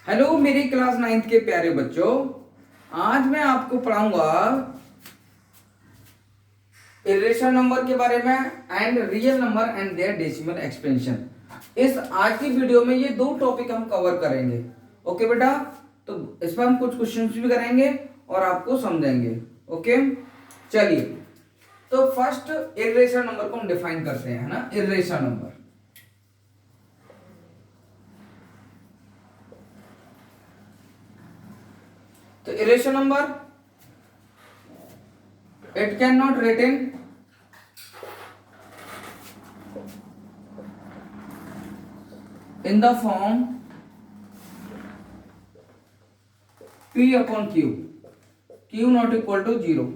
Hello मेरे class 9th के प्यारे बच्चों। आज मैं आपको पढ़ाऊंगा इरेशनल नंबर के बारे में and real number and their decimal expansion. इस आज की वीडियो में ये दो टॉपिक हम कवर करेंगे। ओके बेटा, तो इस पर हम कुछ क्वेश्चंस भी करेंगे और आपको समझाएंगे। ओके चलिए, तो फर्स्ट इरेशनल नंबर को हम डिफाइन करते हैं, है ना। इरेशनल नंबर, तो irrational number it can not written in the form p upon q not equal to 0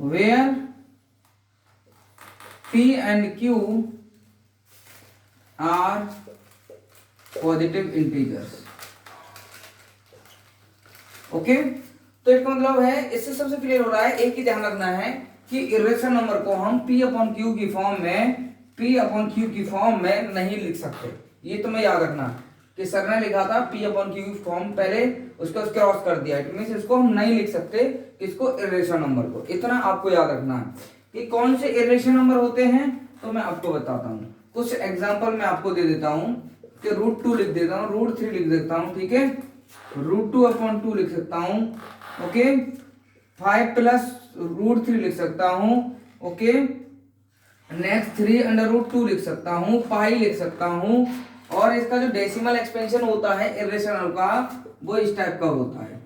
where p and q are positive integers। Okay, तो इसका मतलब है, इससे सबसे क्लियर हो रहा है, एक ही ध्यान रखना है कि इरेशनल नंबर को हम p अपॉन q की फॉर्म में नहीं लिख सकते। ये तुम्हें याद रखना कि सर ने लिखा था p अपॉन q की फॉर्म, पहले उसको क्रॉस कर दिया, इट मींस इसको हम नहीं लिख सकते इसको इरेशनल नंबर को। इतना आपको याद रखना है कि कौन से इरेशनल नंबर होते हैं, तो मैं आपको बताता हूँ। कुछ एग्जाम्पल मैं आपको दे देता हूँ कि √2 लिख देता हूँ, √3 लिख देता हूँ, ठीक है, √2 अपॉन 2 लिख सकता हूँ, ओके, 5 प्लस √3 लिख सकता हूँ, ओके, नेक्स्ट 3 √2 लिख सकता हूँ, पाई लिख सकता हूँ। और इसका जो डेसिमल एक्सपेंशन होता है इरेशनल का, वो इस टाइप का होता है।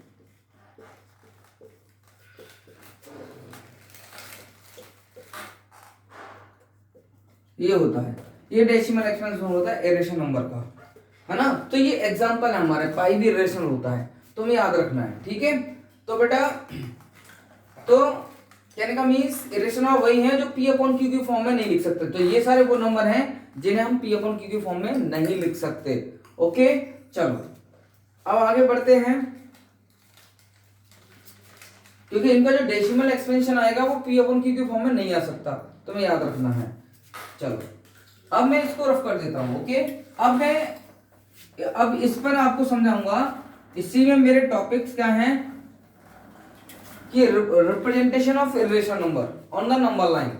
ये होता है, ये डेसिमल एक्सपेंशन होता है इरेशनल नंबर का, है ना। तो ये एग्जांपल है हमारे, पाई भी इरेशनल होता है, तुम्हें याद रखना है, ठीक है। तो बेटा, तो कहने का मीन्स इरेशनल वही है जो p अपॉन q की फॉर्म में नहीं लिख सकते। तो ये सारे वो नंबर हैं जिन्हें हम p अपॉन q की फॉर्म में नहीं लिख सकते। ओके चलो, अब आगे बढ़ते हैं, क्योंकि इनका जो डेसिमल एक्सपेंशन आएगा वो p अपॉन q की फॉर्म में नहीं आ सकता, तुम्हें याद रखना है। चलो, अब मैं इसको रफ कर देता हूं। ओके, अब इस पर आपको समझाऊंगा। इसी में मेरे टॉपिक्स क्या हैं कि representation of irrational number on the number line,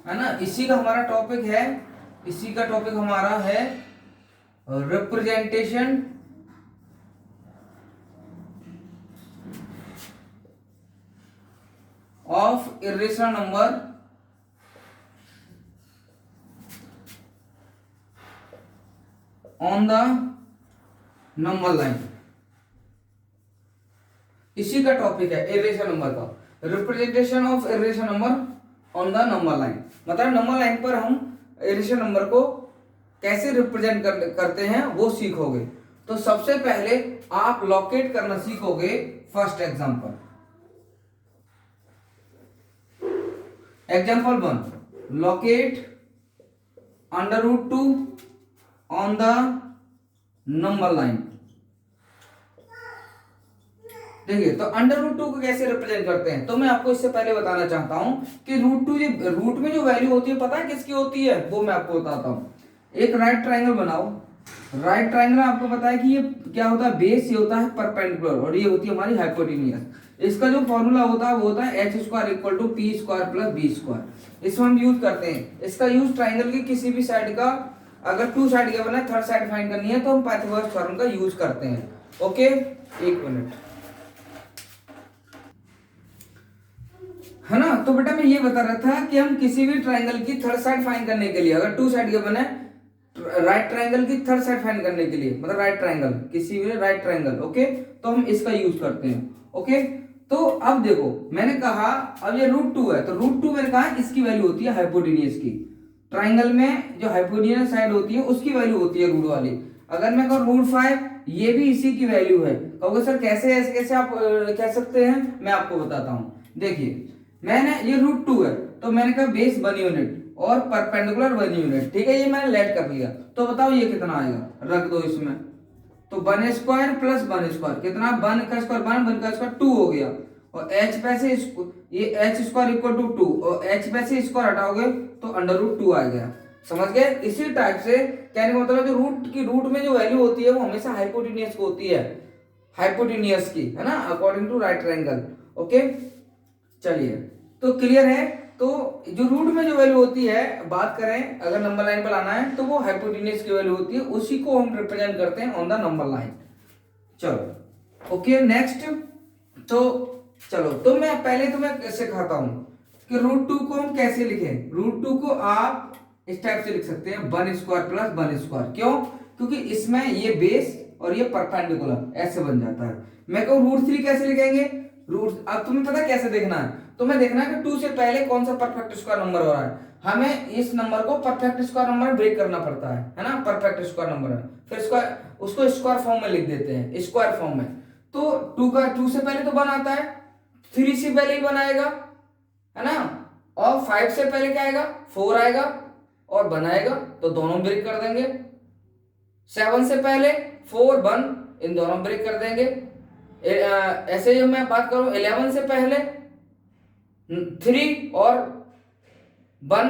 है ना। इसी का हमारा टॉपिक है, इसी का टॉपिक हमारा है representation of irrational number on the number line. इसी का टॉपिक है इरेशनल नंबर का, representation of irrational number on the number line. मतलब नंबर लाइन पर हम इरेशनल नंबर को कैसे रिप्रेजेंट करते हैं वो सीखोगे। तो सबसे पहले आप लोकेट करना सीखोगे। First example, example 1, locate √2 on the number line. देखिए, तो √2 को कैसे रिप्रेजेंट करते हैं, तो मैं आपको इससे पहले बताना चाहता हूं कि रूट में जो वैल्यू होती है, पता है किसकी होती है, वो मैं आपको बताता हूं। एक राइट ट्रायंगल बनाओ। राइट ट्रायंगल आपको पता है कि ये क्या होता है, बेस ये होता है परपेंडिकुलर और ये होती है हमारी हाइपोटेन्यूज। इसका जो फॉर्मूला होता है वो होता है h² = p² + b²। इसमें हम यूज करते हैं, इसका यूज ट्रायंगल की किसी भी साइड का, अगर 2 साइड का बना है, थर्ड साइड फाइंड करनी है तो हम पाइथागोरस थ्योरम का यूज करते हैं। ओके, एक मिनट, है ना। तो बेटा मैं ये बता रहा था कि हम किसी भी ट्रायंगल की थर्ड साइड फाइंड करने के लिए, अगर 2 साइड के बने, राइट ट्रायंगल की थर्ड साइड फाइंड करने के लिए, मतलब राइट ट्रायंगल, किसी भी राइट ट्रायंगल, ओके, तो हम इसका यूज करते हैं। ओके, तो अब देखो, मैंने कहा अब ये √2 है, तो √2 मैंने कहा इसकी वैल्यू होती है हाइपोटेन्यूज की। ट्रायंगल में जो हाइपोटेन्यूज साइड होती है उसकी वैल्यू होती है रूट वाली। अगर मैं कहूँ √5, ये भी इसी की वैल्यू है। कहोगे सर कैसे, ऐसे कैसे आप कह सकते हैं, मैं आपको बताता हूँ। देखिए, मैंने ये √2 है, तो मैंने कहा बेस 1 यूनिट और परपेंडिकुलर 1 यूनिट, ठीक है, ये मैंने लेट कर लिया। तो बताओ ये कितना आएगा, रख दो इसमें। तो 1² + 1² कितना, 1 का स्क्वायर 1, 1 का स्क्वायर 2 हो गया, और h पे से ये h² = 2, और h पे से स्क्वायर हटाओगे तो √2 आ गया। समझ गए? इसी टाइप से कहने का मतलब जो रूट में जो वैल्यू होती है वो हमेशा हाइपोटेन्यूस को होती है, हाइपोटेन्यूस की, है ना, according to right triangle. Okay, चलिए, तो क्लियर है। तो जो रूट में जो वैल्यू होती है, बात करें अगर नंबर लाइन पर लाना है तो वो हाइपोटेन्यूस की वैल्यू होती है, उसी को हम रिप्रेजेंट करते हैं ऑन द नंबर लाइन। चलो ओके, नेक्स्ट। तो चलो, तो मैं पहले तुम्हें सिखाता हूं कि √2 को हम कैसे लिखें। √2 को आप इस टाइप से लिख सकते हैं 1 स्क्वायर प्लस 1 स्क्वायर। क्यों? क्योंकि इसमें ये बेस और ये परपेंडिकुलर ऐसे बन जाता है। मैं कहूँ √3 कैसे लिखेंगे? अब तुम्हें पता कैसे देखना है? तुम्हें देखना है कि 2 से पहले कौन सा परफेक्ट स्क्वायर नंबर हो रहा है। हमें इस नंबर को परफेक्ट स्क्वायर नंबर ब्रेक करना पड़ता है ना, परफेक्ट स्क्वायर नंबर है, फिर उसको स्क्वायर फॉर्म में लिख देते हैं, स्क्वायर फॉर्म में। तो 2 से पहले तो 1 आता है, 3 से पहले ही 1 आएगा, है ना, और 5 से पहले क्या आएगा? 4 आएगा और 1 आएगा, तो दोनों ब्रेक कर देंगे। 7 से पहले 4 1, इन दोनों ब्रेक कर देंगे। ऐसे जब मैं बात करूं 11 से पहले 3 और 1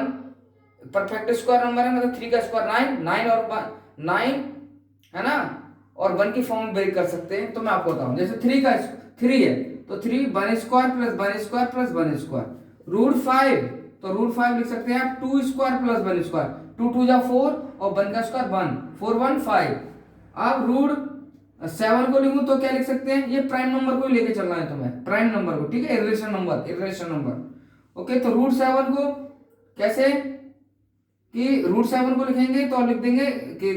परफेक्ट स्क्वायर नंबर है, मतलब 3 का स्क्वायर 9 और 9, है ना, और 1 की फॉर्म ब्रेक कर सकते हैं। तो मैं आपको बताऊं, जैसे 3 है तो 3 1 square plus 1 square plus 1 square. √5, तो √5 लिख सकते हैं आप 2 स्क्वायर प्लस 1 स्क्वायर, 2 2 जा 4 और 1 का स्क्वायर 1, 4 1 5। अब √7 को लिखूं तो क्या लिख सकते हैं? ये प्राइम नंबर को लेके चलना है तुम्हें, प्राइम नंबर को, ठीक है, इरेशनल नंबर। ओके, तो √7 को कैसे, कि √7 को लिखेंगे तो लिख देंगे कि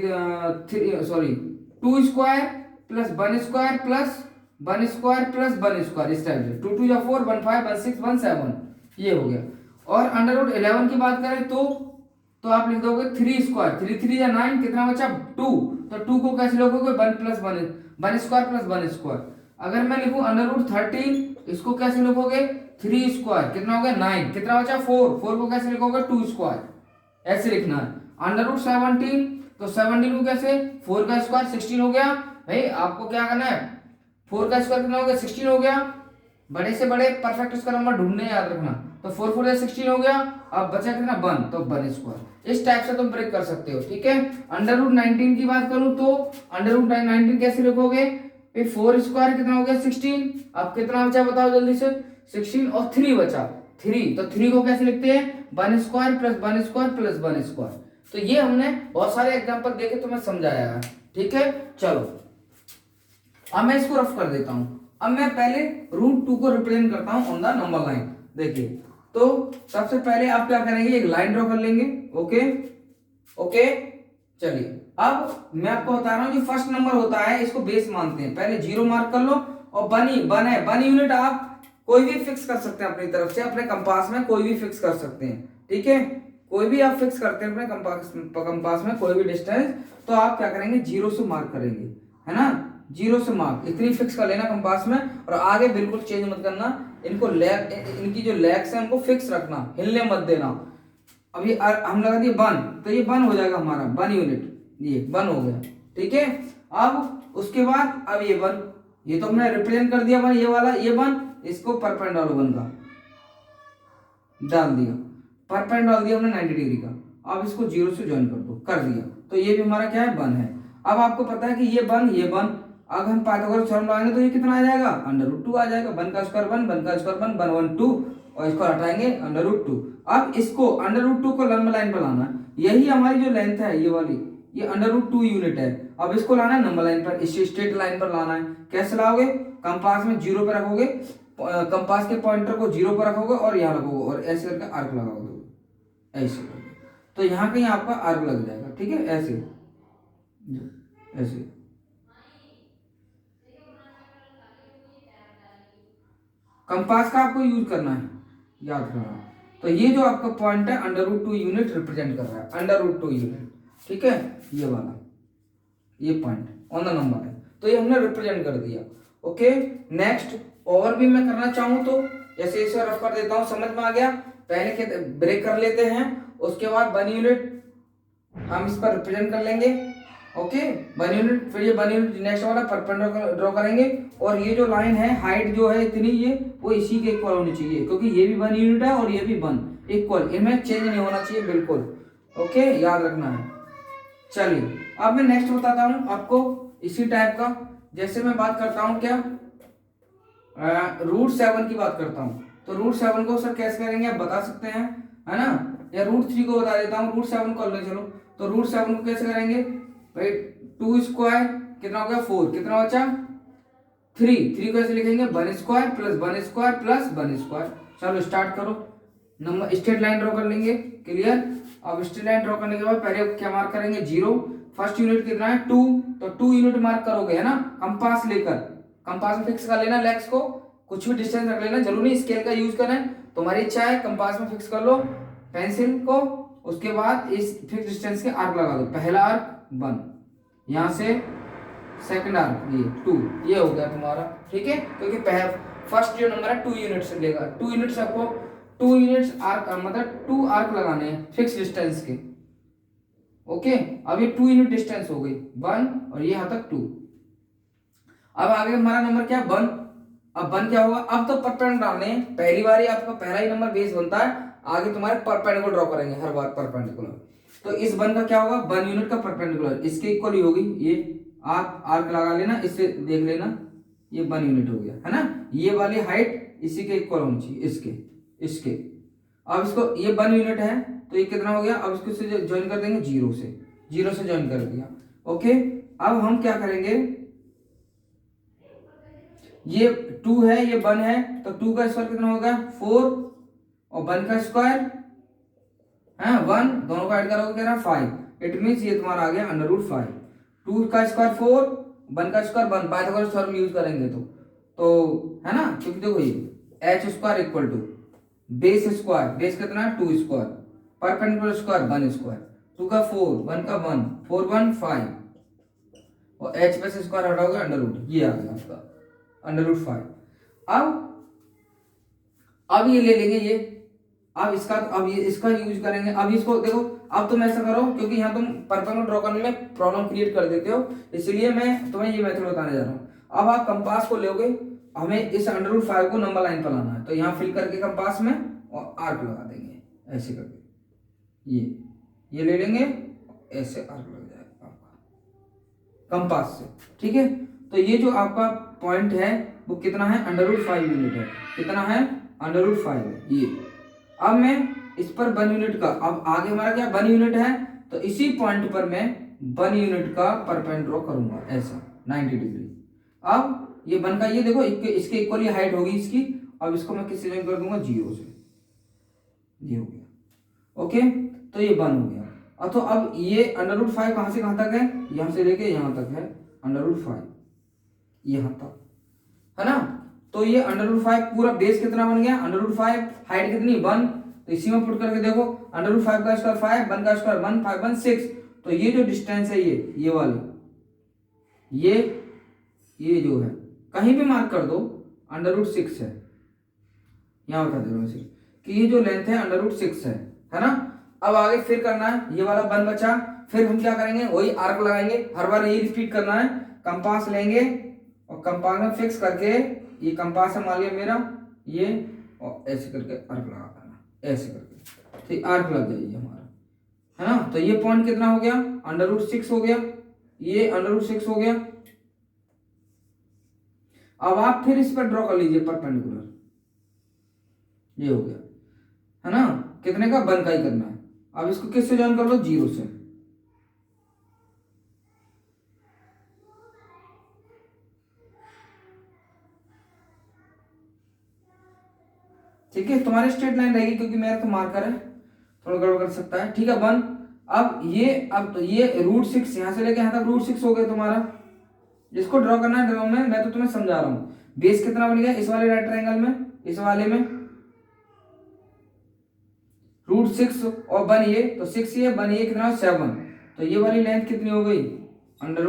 2 square plus 1 square plus 1 square plus 1 square, इस टाइप से 2 2 जा 4 1 5 1 6 1 7, ये हो गया। और √11 की बात करें तो आप लिख दोगे 3 स्क्वायर, 3 3 या 9, कितना बचा? 2, तो 2 को कैसे लिखोगे? 1 प्लस 1 स्क्वायर प्लस 1 स्क्वायर। अगर मैं लिखूं √13, इसको कैसे लिखोगे? 3 स्क्वायर, कितना हो गया? 9, कितना बचा? 4 को कैसे लिखोगे? 2 स्क्वायर, ऐसे लिखना है। √17, तो 17 को कैसे? 4 का स्क्वायर 16 हो गया। भाई आपको क्या करना है? 4 का स्क्वायर कितना हो गया? 16 हो गया। बड़े से बड़े परफेक्ट स्क्वायर नंबर ढूंढने, याद रखना। तो 4 4 16 हो गया। अब बचा कितना? 1, तो 1 स्क्वायर। इस टाइप से तुम ब्रेक कर सकते हो, ठीक है। √19 की बात करूं तो √19 कैसे लिखोगे? 4 स्क्वायर कितना हो गया? 16। अब कितना बचा बताओ जल्दी से? 16 और 3 बचा, 3, तो 3 को कैसे लिखते हैं? 1 square plus 1 square plus 1 square. तो ये हमने बहुत सारे एग्जांपल देके तुम्हें समझाया है, ठीक है। चलो अब मैं इसको रफ कर देता हूं। अब मैं पहले √2 को रिप्रेजेंट करता हूं ऑन द नंबर लाइन। देखिए, तो सबसे पहले आप क्या करेंगे? एक लाइन ड्रॉ कर लेंगे। ओके, चलिए, अब मैं आपको बता रहा हूं, जो फर्स्ट नंबर होता है इसको बेस मानते हैं। पहले 0 मार्क कर लो, और 1 यूनिट आप कोई भी फिक्स कर सकते हैं अपनी तरफ से, अपने कंपास में कोई भी फिक्स कर सकते हैं, ठीक है। कोई भी आप फिक्स करते हैं अपने कंपास में कोई भी डिस्टेंस, तो आप क्या करेंगे? 0 से मार्क करेंगे, है ना, 0 से मार्क, इतनी फिक्स कर लेना कंपास में, और आगे बिल्कुल चेंज मत करना। इनको इनकी जो लेग्स है उनको फिक्स रखना, हिलने मत देना। अब ये हम लगा दिए 1, तो ये 1 हो जाएगा हमारा, 1 यूनिट, ये 1 हो गया, ठीक है। अब उसके बाद अब ये 1, ये तो हमने रिप्रेजेंट कर दिया 1, ये वाला, ये 1, इसको परपेंडिकुलर 1 का डाल दिया, परपेंडिकुलर डाल दिया हमने 90 डिग्री का। अब इसको 0 से ज्वाइन कर दो, कर दिया, तो ये भी हमारा क्या है? 1 है। अब आपको पता है कि ये 1, अगर हम पाइथागोरस थ्योरम लगाएंगे तो ये कितना आ जाएगा? √2 आ जाएगा। 1 का स्क्वायर 1, 1 का स्क्वायर 1, 1 1 2, और इसको हटाएंगे √2। अब इसको √2 को लंब लाइन पर लाना है, यही हमारी जो लेंथ है ये वाली, ये √2 यूनिट है। अब इसको लाना है नंबर लाइन पर, इस स्ट्रेट लाइन पर लाना है। कैसे लाओगे? कंपास में 0 पर रखोगे, कंपास के पॉइंटर को 0 पर रखोगे और यहाँ रखोगे, और ऐसे करके आर्क लगाओगे, ऐसे। तो यहाँ कहीं आपका आर्क लग जाएगा, ठीक है, ऐसे ऐसे। कंपास का आपको यूज करना है, याद रखना। तो ये जो आपका पॉइंट है √2 यूनिट रिप्रेजेंट कर रहा है, √2 यूनिट, ठीक है, ये वाला, ये पॉइंट ऑन द नंबर है, तो ये हमने रिप्रेजेंट कर दिया। ओके, नेक्स्ट और भी मैं करना चाहूँ तो जैसे इसे रफ कर देता हूँ, समझ में आ गया। पहले के ब्रेक कर लेते हैं, उसके बाद 1 यूनिट हम इस पर रिप्रेजेंट कर लेंगे। ओके, 1 यूनिट, फिर ये 1 यूनिट नेक्स्ट वाला परपेंडिकुलर ड्रॉ करेंगे, और ये जो लाइन है, हाइट जो है इतनी, ये वो इसी के इक्वल होनी चाहिए, क्योंकि ये भी 1 यूनिट है और ये भी 1 इक्वल, इनमें चेंज नहीं होना चाहिए बिल्कुल। ओके, याद रखना है। चलिए अब मैं नेक्स्ट बताता हूं आपको इसी टाइप का। जैसे मैं बात करता हूं क्या, √7 की बात करता हूं, तो √7 को सर कैसे करेंगे आप बता सकते हैं, है ना, या √3 को बता देता हूं, √7 कर ले चलो। तो √7 को कैसे करेंगे भाई, 2 स्क्वायर कितना हो गया 4, कितना बचा 3 को ऐसे लिखेंगे 1 square plus 1 square plus 1 square. चलो स्टार्ट करो, नंबर स्ट्रेट लाइन ड्रॉ कर लेंगे, क्लियर। अब स्ट्रेट लाइन ड्रॉ करने के बाद पहले क्या मार्क करेंगे 0, फर्स्ट यूनिट कितना है 2, तो 2 यूनिट मार्क करोगे, है ना, कंपास लेकर, कंपास में फिक्स कर लेना लेग्स को, कुछ भी डिस्टेंस रख लेना, जरूरी नहीं स्केल का यूज करना है, तुम्हारी इच्छा है, कंपास में फिक्स कर लो पेंसिल को। उसके बाद इस फिक्स डिस्टेंस के आर्क लगा दो, पहला आर्क 1, यहां से सेकंड आर्क ये 2, ये हो गया तुम्हारा, ठीक है, क्योंकि फर्स्ट जो नंबर है 2 यूनिट से लेगा, 2 यूनिट से आपको 2 यूनिट्स आर्क मतलब 2 आर्क लगाने हैं फिक्स डिस्टेंस के। ओके, अब ये 2 यूनिट डिस्टेंस हो गई 1 और ये यहां तक 2। अब आगे हमारा नंबर क्या 1, अब 1 क्या होगा, अब तो परपेंडिकुलर डालने हैं, पहली बार ही आपका पहला ही नंबर बेस बनता है, आगे तुम्हारे परपेंडिकुलर ड्रॉ करेंगे हर बार परपेंडिकुलर। तो इस 1 का क्या होगा 1 यूनिट का परपेंडिकुलर, इसके इक्वल ही होगी, ये आर्क आर्क लगा लेना, इससे देख लेना ये 1 यूनिट हो गया, है ना, ये वाली हाइट इसी के इक्वल होनी चाहिए, इसके। अब इसको ये 1 यूनिट है तो ये कितना हो गया, अब इसको से ज्वाइन कर देंगे 0 से ज्वाइन कर दिया। ओके, अब हम क्या करेंगे, ये 2 है ये 1 है, तो 2 का स्क्वायर कितना होगा 4 और 1 का स्क्वायर है 1, दोनों का ऐड करोगे क्या 5, इट मींस ये तुम्हारा आ गया √5। 2 का स्क्वायर 4, 1 का स्क्वायर 1, पाइथागोरस थ्योरम यूज करेंगे तो है ना, क्योंकि देखो ये h square equal to base square, base कितना है 2 स्क्वायर, परपेंडिकुलर स्क्वायर 1 स्क्वायर, 2 का 4, 1 का 1, 4 1 5 और h पे से स्क्वायर हटाओगे √, ये आ गया आपका √5। अब ये ले लेंगे ये, अब इसका यूज करेंगे। अब इसको देखो, अब तुम ऐसा करो, क्योंकि यहाँ तुम परपेंडिकुलर ड्रॉ करने में प्रॉब्लम क्रिएट कर देते हो, इसलिए मैं तुम्हें ये मेथड बताने जा रहा हूँ। अब आप कंपास को लोगे, हमें इस √5 को नंबर लाइन पर लाना है, तो यहाँ फिल करके कंपास में और आर्क लगा देंगे ऐसे करके, ये ले लेंगे, ऐसे आर्क लग जाएगा आपका कंपास से, ठीक है। तो ये जो आपका पॉइंट है वो कितना है √5 यूनिट है, कितना है √5 है ये। अब मैं इस पर 1 यूनिट का, अब आगे हमारा क्या 1 यूनिट है, तो इसी पॉइंट पर मैं 1 यूनिट का परपेंडिकुलर ड्रॉ करूंगा ऐसा 90 डिग्री। अब ये 1 का ये देखो इसके इक्वल ही हाइट होगी इसकी, अब इसको मैं किससे ज्वाइन कर दूंगा 0 से, ये हो गया। ओके, तो ये 1 हो गया। तो अब ये √5 कहां से कहां तक है, यहां से लेके यहां तक है √5, यहां तक, है ना। तो ये √5 पूरा बेस कितना बन गया √5, हाइट कितनी 1, तो इसी में पुट करके देखो √5 का स्क्वायर 5, 1 का स्क्वायर 1, 5 1 6, तो ये जो डिस्टेंस है ये वाली, ये जो है कहीं भी मार्क कर दो √6 है, यहां बता दे रहा हूं सिर्फ कि ये जो लेंथ है √6 है ना। अब आगे फिर करना है, ये वाला 1 बचा, फिर हम क्या करेंगे वही आर्क लगाएंगे, हर बार यही रिपीट करना है, कंपास लेंगे और कंपास में फिक्स करके, ये कंपास है मान लिया मेरा ये, और ऐसे करके आर्क लगा देना, ऐसे करके, तो आर्क लग जाएगी हमारा, है ना। तो ये पॉइंट कितना हो गया √6 हो गया, ये √6 हो गया। अब आप फिर इस पर ड्रॉ कर लीजिए परपेंडिकुलर, ये हो गया, है ना, कितने का 1 का ही करना है। अब इसको किससे ज्वाइन कर लो 0 से, ठीक है, तुम्हारी स्ट्रेट लाइन रहेगी, क्योंकि मेरा तो मार्कर है थोड़ा गड़बड़ कर सकता है, ठीक है 1। अब तो ये √6 यहां से लेके यहां तक √6 हो गया तुम्हारा, इसको ड्रॉ करना है ड्रॉ में, मैं तो तुम्हें समझा रहा हूं। बेस कितना बन गया इस वाले राइट ट्रायंगल में, इस वाले में √6 और 1 ये, तो 6 ये 1 ये कितना 7, तो ये वाली लेंथ कितनी हो गई √7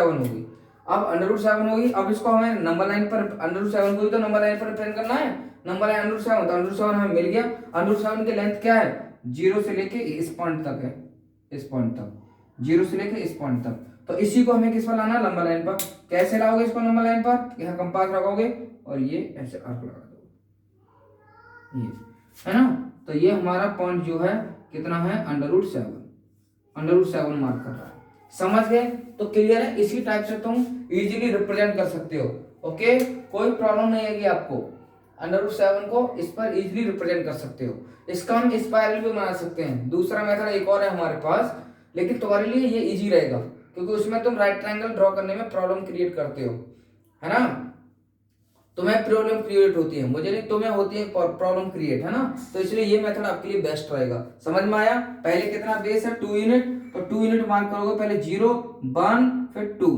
हो गई। अब √7 होगी, अब इसको हमें नंबर लाइन पर √7 को ही तो नंबर लाइन पर रिप्रेजेंट करना है, नंबर लाइन √7, तो √7 हमें मिल गया। √7 की लेंथ क्या है 0 से लेके इस पॉइंट तक है, इस पॉइंट तक, 0 से लेके इस पॉइंट तक। तो इसी को हमें किस पर लाना नंबर लाइन पर, कैसे लाओगे इसको नंबर लाइन पर, यहाँ कंपास लगाओगे और ये ऐसे आर्क लगा दोगे, ये है ना। तो ये हमारा पॉइंट जो है कितना है √7, √7 मार्क कर रहा है। समझ गए? तो क्लियर है? इसी टाइप से तुम इजीली रिप्रेजेंट कर सकते हो। ओके, कोई प्रॉब्लम नहीं आएगी आपको। √7 को इस पर इजीली रिप्रेजेंट कर सकते हो। इसका हम स्पाइरल भी बना सकते हैं। दूसरा मेथड एक और है हमारे पास, लेकिन तुम्हारे लिए ये इजी रहेगा क्योंकि उसमें तुम राइट ट्रायंगल ड्रॉ करने में प्रॉब्लम क्रिएट करते हो, है ना। तुम्हें प्रॉब्लम क्रिएट होती है, मुझे नहीं, तुम्हें होती है प्रॉब्लम क्रिएट, है ना। तो इसलिए ये मेथड आपके लिए बेस्ट रहेगा। समझ में आया? पहले कितना बेस है 2 यूनिट, तो 2 यूनिट मार्क करोगे, पहले 0 1 फिर 2,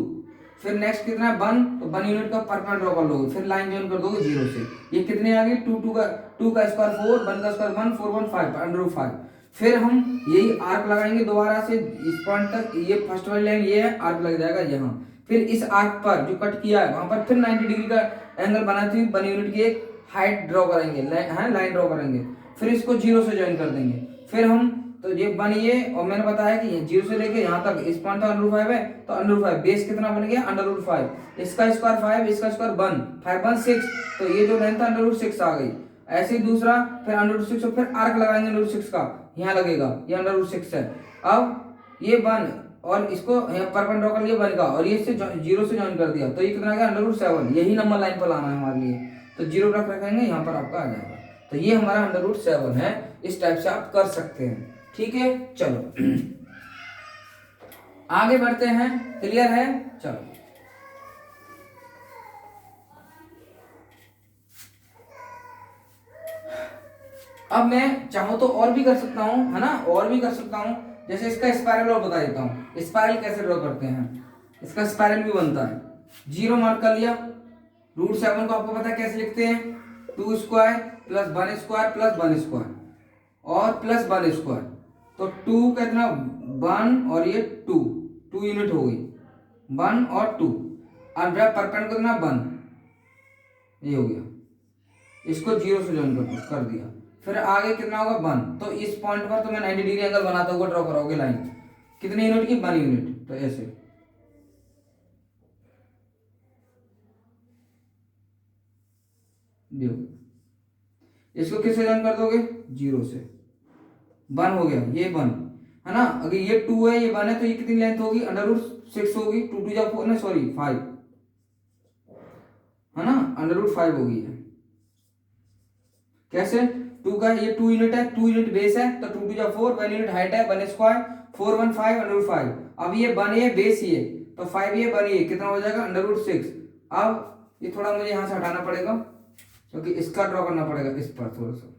फिर नेक्स्ट कितना है 1, तो 1 यूनिट का परपेंडिकुलर ड्रॉ कर लोगे, फिर लाइन ज्वाइन कर दोगे 0 से। ये कितने आ गई 2 का स्क्वायर 4, 1 का स्क्वायर 1, 4 1 5 √5। फिर हम यही आर्क लगाएंगे दोबारा से इस पॉइंट तक, ये फर्स्ट वाली लाइन ये है, आर्क लग जाएगा यहाँ। फिर इस आर्क पर जो कट किया है वहां पर फिर 90 डिग्री का एंगल बनाती हुई 1 यूनिट की एक हाइट ड्रॉ करेंगे, लाइन ड्रॉ करेंगे, फिर इसको 0 से ज्वाइन कर देंगे। फिर हम तो ये बनिए, और मैंने बताया कि 0 से लेके यहाँ तक इस पॉइंट तक √5 है, तो √5 बेस कितना बन गया √5, इसका स्क्वायर 5, इसका स्क्वायर 1, 5 1 6, तो ये जो लेंथ है √6 आ गई। ऐसे ही दूसरा फिर √6, फिर आर्क लगाएंगे √6 का, यहाँ लगेगा, ये √6 है। अब ये 1 और इसको परपेंडिकुलर कर लिया 1 का, और ये इससे 0 से ज्वाइन कर दिया, तो ये कितना आ गया √7। यही नंबर लाइन पर लाना है हमारे लिए, तो 0 रखेंगे, यहाँ पर आपका आ जाएगा। तो ये हमारा √7 है। इस टाइप से आप कर सकते हैं। ठीक है, चलो आगे बढ़ते हैं। क्लियर है? चलो अब मैं चाहूं तो और भी कर सकता हूं, है ना, और भी कर सकता हूं। जैसे इसका स्पाइरल और बता देता हूं, स्पाइरल कैसे ड्रॉ करते हैं। इसका स्पाइरल भी बनता है, 0 मार्क कर लिया, √7 को आपको पता है कैसे लिखते हैं, 2 square plus 1 square plus 1 square और प्लस 1 स्क्वायर, तो 2 कितना 1 और ये 2 यूनिट हो गई, 1 और 2। अब जब परपेंडिकुलर कितना 1, ये हो गया, इसको 0 से ज्वाइन कर दिया। फिर आगे कितना होगा 1, तो इस पॉइंट पर तो मैं 90 डिग्री एंगल बनाता हुआ ड्रॉ कराओगे लाइन, कितने यूनिट की 1 यूनिट, तो ऐसे देखो, इसको किससे ज्वाइन कर दोगे 0 से, 1 हो गया, ये 1 है ना। अगर ये 2 है, ये 1 है, तो ये कितनी लेंथ होगी √6 होगी, 2 2 जा 4 ना, सॉरी 5 है ना, √5 होगी है। कैसे 2 का ये 2 यूनिट है, 2 यूनिट बेस है, तो 2 2 जा 4, 1 यूनिट हाइट है, 1 स्क्वायर 4 1 5 √5। अब ये 1 ये बेस ही है, तो 5 ये 1 ये कितना हो जाएगा √6। अब ये थोड़ा मुझे यहां से हटाना पड़ेगा क्योंकि इसका ड्रॉ करना पड़ेगा इस पर थोड़ा सा।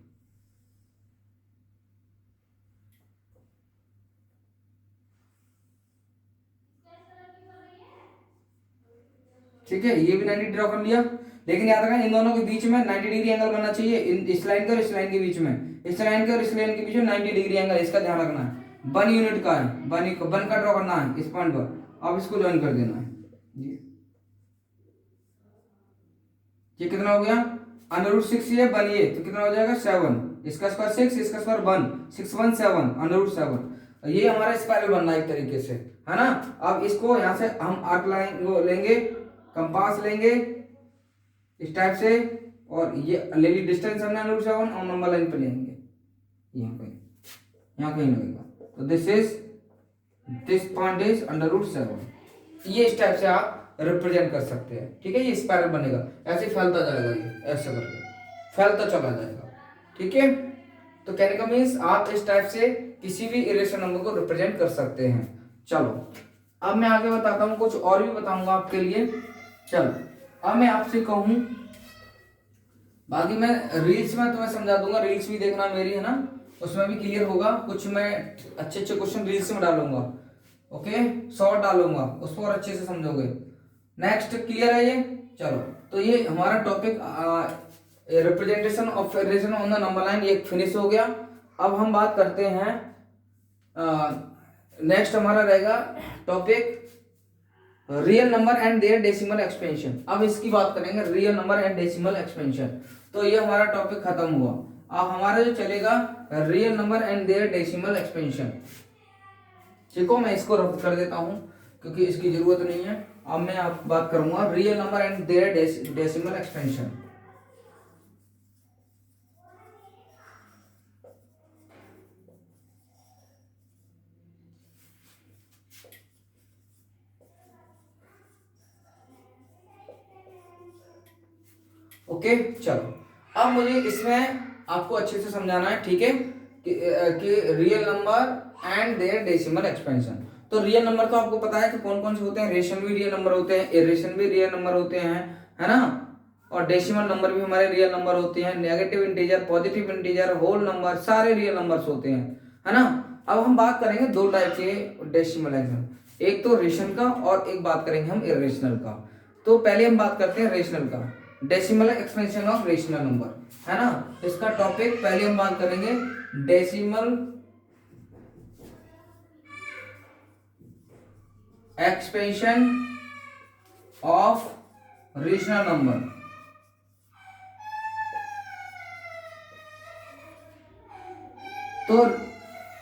ठीक है, ये भी 90 ड्रॉ कर लिया, लेकिन याद रखना इन दोनों के बीच में 90 डिग्री एंगल बनना चाहिए, इस लाइन के और इस लाइन के बीच में, इस लाइन के और इस लाइन के बीच में 90 डिग्री एंगल, इसका ध्यान रखना है। 1 यूनिट का है, 1 का ड्रॉ करना है इस पॉइंट पर, अब इसको ज्वाइन कर देना है। ये कितना हो गया √6 ये 1 ये, तो कितना हो जाएगा 7, इसका स्क्वायर 6, इसका स्क्वायर 1, 6 1 7 √7। ये हमारा स्पाइरल बनना है एक तरीके से, है ना। अब इसको यहाँ से हम आर्क लाइन लेंगे, कंपास लेंगे इस टाइप से, और ये ले ली डिस्टेंस हमने √7 और नंबर लाइन पे लेंगे, यहाँ कहीं लगेगा, तो दिस पॉइंट इज √7। ये इस टाइप से आप रिप्रेजेंट कर सकते हैं। ठीक है, ये स्पाइरल बनेगा, ऐसे फैलता जाएगा, ये ऐसे करके फैलता चला जाएगा। ठीक है, तो कहने का मीन्स आप इस टाइप से किसी भी इरेशनल नंबर को रिप्रेजेंट कर सकते हैं। चलो अब मैं आगे बताता हूँ, कुछ और भी बताऊंगा आपके लिए। चलो अब मैं आपसे कहूं, बाकी मैं रील्स में तुम्हें समझा दूंगा, रील्स भी देखना मेरी, है ना, उसमें भी क्लियर होगा। कुछ मैं अच्छे अच्छे क्वेश्चन रील्स में डालूंगा, ओके, शॉर्ट डालूंगा, उसको और अच्छे से समझोगे। नेक्स्ट क्लियर है ये। चलो तो ये हमारा topic representation of irrational on the number line ये फिनिश हो गया। अब हम बात करते हैं, नेक्स्ट हमारा रहेगा topic real number and their decimal expansion. अब इसकी बात करेंगे, real number and decimal expansion. तो ये हमारा टॉपिक खत्म हुआ। अब हमारा जो चलेगा real number and their decimal expansion. देखो मैं इसको रफ कर देता हूं क्योंकि इसकी जरूरत नहीं है। अब मैं आप बात करूंगा real number and their decimal expansion. Okay चलो, अब मुझे इसमें आपको अच्छे से समझाना है, ठीक है, कि real number and their decimal expansion. तो रियल नंबर तो आपको पता है कि कौन कौन से होते हैं, रेशन भी रियल नंबर होते हैं, इरेशन भी रियल नंबर होते हैं, है ना, और डेसिमल नंबर भी हमारे रियल नंबर होते हैं, negative integer, positive integer, whole number, सारे रियल नंबर्स होते हैं, है ना। अब हम बात करेंगे दो टाइप के डेसिमल एक्सपेंशन, एक तो रेशन का और एक बात करेंगे हम इरेशनल का। तो पहले हम बात करते हैं रेशनल का, decimal expansion of rational number, है ना, इसका टॉपिक पहले हम बात करेंगे decimal expansion of rational number. तो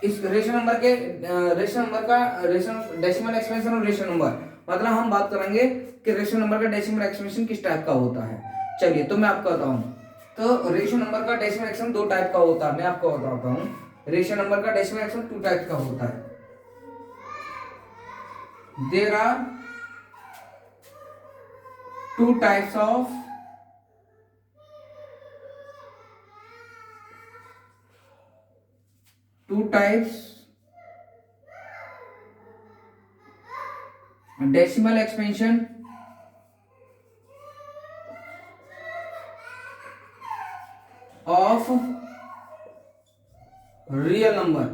इस रेशनल नंबर के रेशनल नंबर का rational decimal expansion of rational number, मतलब हम बात करेंगे कि रेशनल नंबर का डेसिमल एक्सपेंशन किस टाइप का होता है। चलिए तो मैं आपको बताऊं, तो रेशनल नंबर का डेसिमल एक्सपेंशन दो टाइप का होता है, मैं आपको बताता हूं। रेशनल नंबर का डेसिमल एक्सपेंशन टू टाइप का होता है। There are two types of decimal expansion of real number।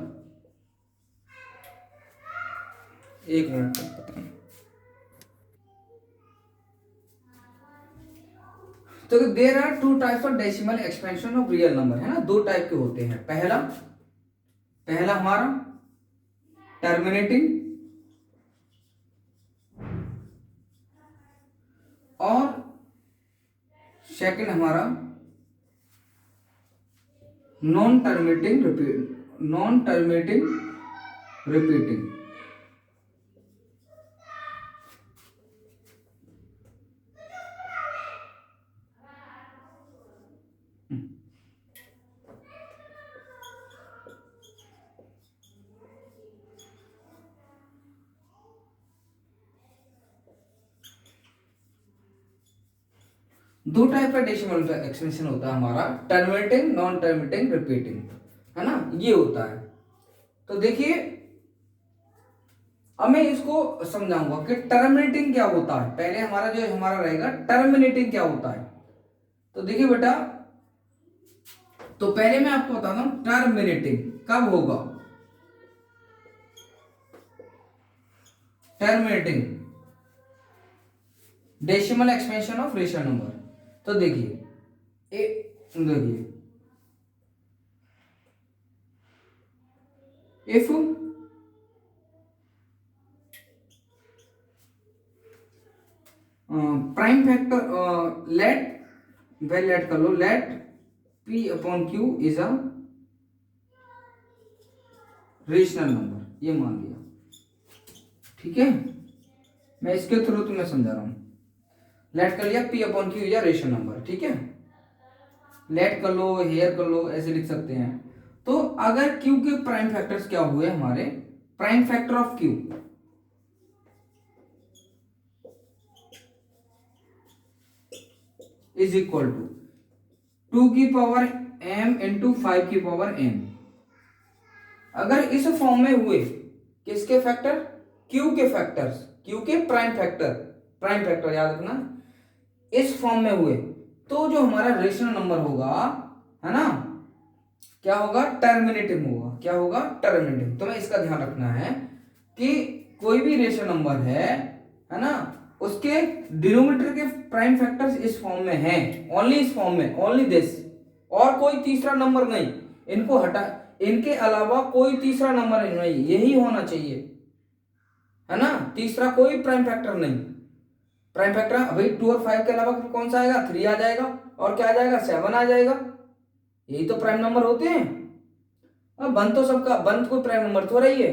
एक मिनट, तो there are two types of decimal expansion of real number, है ना, दो टाइप के होते हैं। पहला हमारा टर्मिनेटिंग और सेकंड हमारा नॉन टर्मिनेटिंग रिपीटिंग। दो टाइप का डेसिमल एक्सपेंशन होता है हमारा, टर्मिनेटिंग, नॉन टर्मिनेटिंग, रिपीटिंग, है ना, ये होता है। तो देखिए अब मैं इसको समझाऊंगा कि टर्मिनेटिंग क्या होता है। पहले हमारा रहेगा टर्मिनेटिंग क्या होता है। तो देखिए बेटा, तो पहले मैं आपको बताता हूं टर्मिनेटिंग कब होगा। Terminating decimal expansion of rational number. तो देखिए इफ प्राइम फैक्टर लेट कर लो, let P upon Q is a rational number, ये मान लिया, ठीक है। मैं इसके थ्रू तुम्हें समझा रहा हूं, लेट कर लिया P upon Q is a rational number, ठीक है। लेट कर लो, हेयर कर लो, ऐसे लिख सकते हैं। तो अगर Q के प्राइम फैक्टर्स क्या हुए हमारे, prime factor of Q is equal to 2 की पावर m इंटू 5 की पावर m। अगर इस फॉर्म में हुए किसके फैक्टर, Q के फैक्टर्स, Q के प्राइम फैक्टर याद रखना, इस फॉर्म में हुए, तो जो हमारा रेशनल नंबर होगा, है ना, क्या होगा, टर्मिनेटिव होगा। क्या होगा, टर्मिनेटिव। तो मैं इसका ध्यान रखना है कि कोई भी रेशनल नंबर है ना, उसके डिनोमिनेटर के प्राइम फैक्टर्स इस फॉर्म में हैं, ओनली इस फॉर्म में, ओनली दिस, और कोई तीसरा नंबर नहीं, इनको हटा, इनके अलावा कोई तीसरा नंबर नहीं, यही होना चाहिए, है ना, तीसरा कोई प्राइम फैक्टर नहीं। प्राइम फैक्टर भाई 2 और 5 के अलावा कौन सा आएगा, 3 आ जाएगा, और क्या आ जाएगा, 7 आ जाएगा, यही तो प्राइम नंबर होते हैं। अब बन तो सबका, बन कोई प्राइम नंबर तो रही है।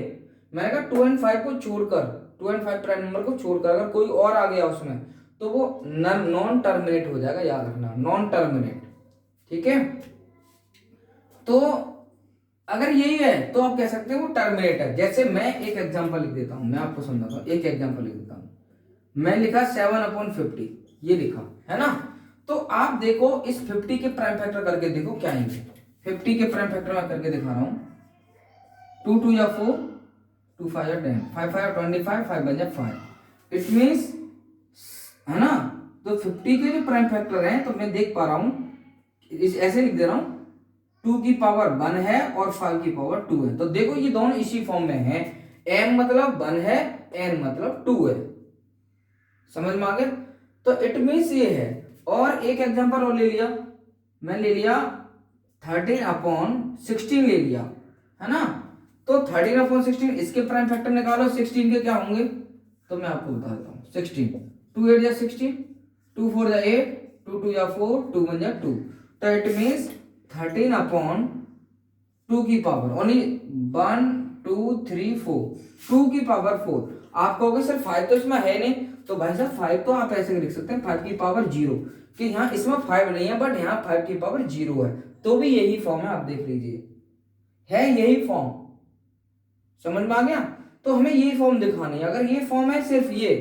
मैंने कहा 2 और 5 को छोड़कर, 2 और 5 प्राइम नंबर को छोड़कर अगर कोई और आ गया उसमें, तो वो नॉन टर्मिनेट हो जाएगा, याद रखना, नॉन टर्मिनेट, ठीक है। तो अगर यही है तो आप कह सकते हैं वो टर्मिनेट है। जैसे मैं एक एग्जांपल लिख देता हूं, मैं आपको समझाता हूं, एक एग्जांपल लिख देता हूं। मैं लिखा 7/50, ये लिखा, है ना। तो आप देखो इस 50 के प्राइम फैक्टर करके देखो क्या है। 50 के प्राइम फैक्टर मैं करके दिखा रहा हूं। 2 2 या 4, 2 5 या 10, 5 5 या 25, 5 बन जा 5। इट मीन्स, है ना, तो 50 के जो प्राइम फैक्टर हैं तो मैं देख पा रहा हूं, इस ऐसे लिख दे रहा हूं, 2 की पावर 1 है और 5 की पावर 2 है। तो देखो ये दोनों इसी फॉर्म में है, m मतलब 1 है, n मतलब 2 है। समझ में आ गया? तो इट मीन्स ये है। और एक एग्जांपल और ले लिया, मैं ले लिया 13/16 ले लिया, है ना। तो 13/16 इसके प्राइम फैक्टर निकालो, 16 के क्या होंगे तो मैं आपको बता देता हूँ। 16, 2 8 या 16, 2 4 या 8, 2 2 या 4, 2 1 या 2। तो इट मीन्स 13/2 की पावर ओनली 1 2 3 4, 2 की पावर 4। आप कहोगे सर 5 तो इसमें है नहीं, तो भाई साहब 5 तो आप ऐसे लिख सकते हैं 5 की पावर 0, कि यहाँ इसमें 5 नहीं है बट यहाँ 5 की पावर 0 है, तो भी यही फॉर्म है। आप देख लीजिए, है यही फॉर्म। समझ में आ गया? तो हमें ये फॉर्म दिखानी है। अगर ये फॉर्म है सिर्फ ये,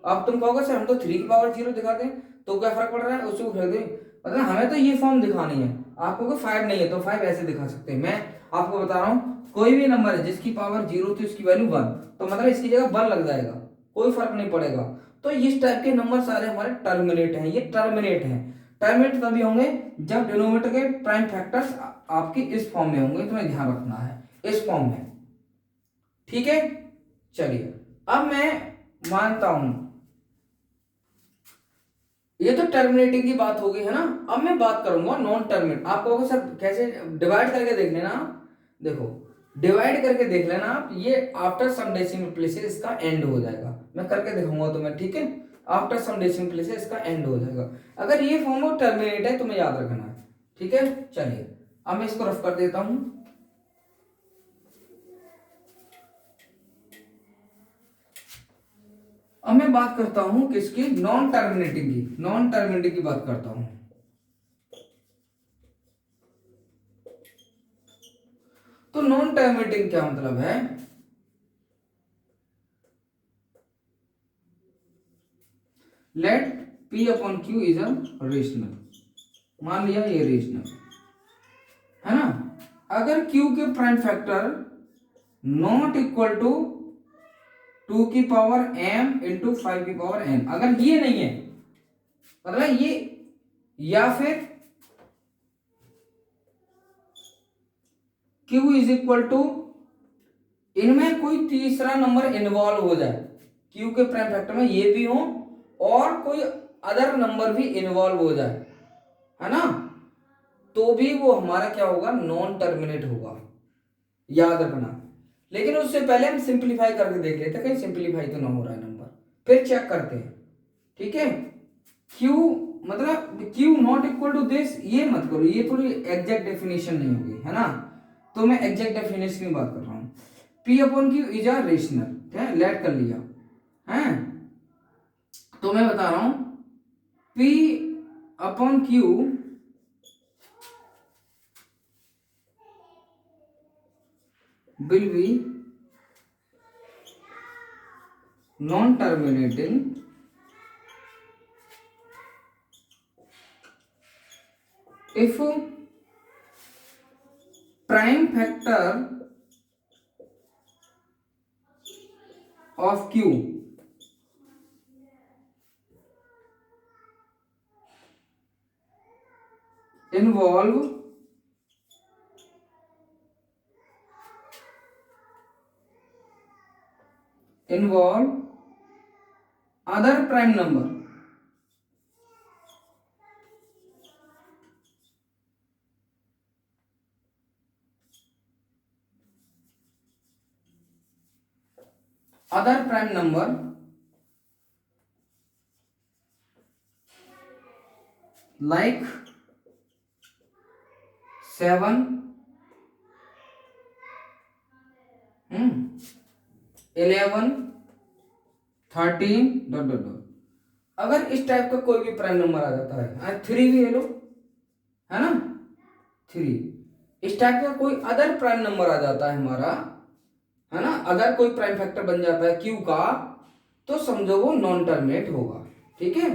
अब तुम कहोगे सर हम तो 3 की पावर 0 दिखाते हैं, तो क्या फर्क पड़ रहा है, उसको फेंक दें। मतलब हमें तो ये फॉर्म दिखानी है। आप कहोगे 5 नहीं है, तो 5 ऐसे दिखा सकते हैं। मैं आपको बता रहा हूँ, कोई भी नंबर है जिसकी पावर 0 थी उसकी वैल्यू 1, तो मतलब इसकी जगह 1 लग जाएगा, कोई फर्क नहीं पड़ेगा। तो इस टाइप के नंबर सारे हमारे टर्मिनेट हैं, ये टर्मिनेट हैं। टर्मिनेट तभी होंगे जब डिनोमिनेटर के प्राइम फैक्टर्स आपकी इस फॉर्म में होंगे, तुम्हें ध्यान रखना है, इस फॉर्म में। ठीक है, चलिए अब मैं मानता हूं ये तो टर्मिनेटिंग की बात हो गई है ना। अब मैं बात करूंगा नॉन टर्मिनेट। आप कहोगे सर कैसे, डिवाइड करके देख लेना। देखो डिवाइड करके देख लेना आप, ये आफ्टर सम डेसिमल प्लेसेस इसका एंड हो जाएगा। मैं करके दिखाऊंगा तुम्हें, ठीक है। आफ्टर सम डेसिमल प्लेसेस इसका एंड हो जाएगा। अगर ये फॉर्म टर्मिनेट है तो मैं याद रखना है, ठीक है। चलिए अब मैं इसको रफ कर देता हूं। अब मैं बात करता हूं किसकी, नॉन टर्मिनेटिंग की। नॉन टर्मिनेटिंग की बात करता हूं। तो नॉन टर्मिनेटिंग क्या मतलब है, let P upon Q is a rational. मान लिया ये रेशनल है ना। अगर Q के prime factor not equal to 2 की पावर m इंटू 5 की पावर n, अगर ये नहीं है, मतलब ये, या फिर Q इज इक्वल टू, इनमें कोई तीसरा नंबर इन्वॉल्व हो जाए, Q के प्राइम फैक्टर में ये भी हो और कोई अदर नंबर भी इन्वॉल्व हो जाए, है ना, तो भी वो हमारा क्या होगा, नॉन टर्मिनेट होगा, याद रखना। लेकिन उससे पहले हम सिंप्लीफाई करके देख लेते हैं, कहीं सिंप्लीफाई तो ना हो रहा है नंबर, फिर चेक करते हैं, ठीक है। Q मतलब Q not equal to this, ये मत करो, ये थोड़ी एग्जैक्ट डेफिनेशन नहीं होगी, है ना। तो मैं एग्जैक्ट डेफिनेशन की बात कर रहा हूं। P upon Q is a rational, ठीक है, लेट कर लिया है। तो मैं बता रहा हूं P upon Q will be non-terminating if prime factor of Q involve other prime number, other prime number like 7, 11, 13 dot dot dot. अगर इस टाइप का कोई भी प्राइम नंबर आ जाता है, 3 भी ले लो, है ना, 3, इस टाइप का कोई अदर प्राइम नंबर आ जाता है हमारा, है ना, अगर कोई प्राइम फैक्टर बन जाता है Q का, तो समझो वो नॉन टर्मिनेट होगा, ठीक है।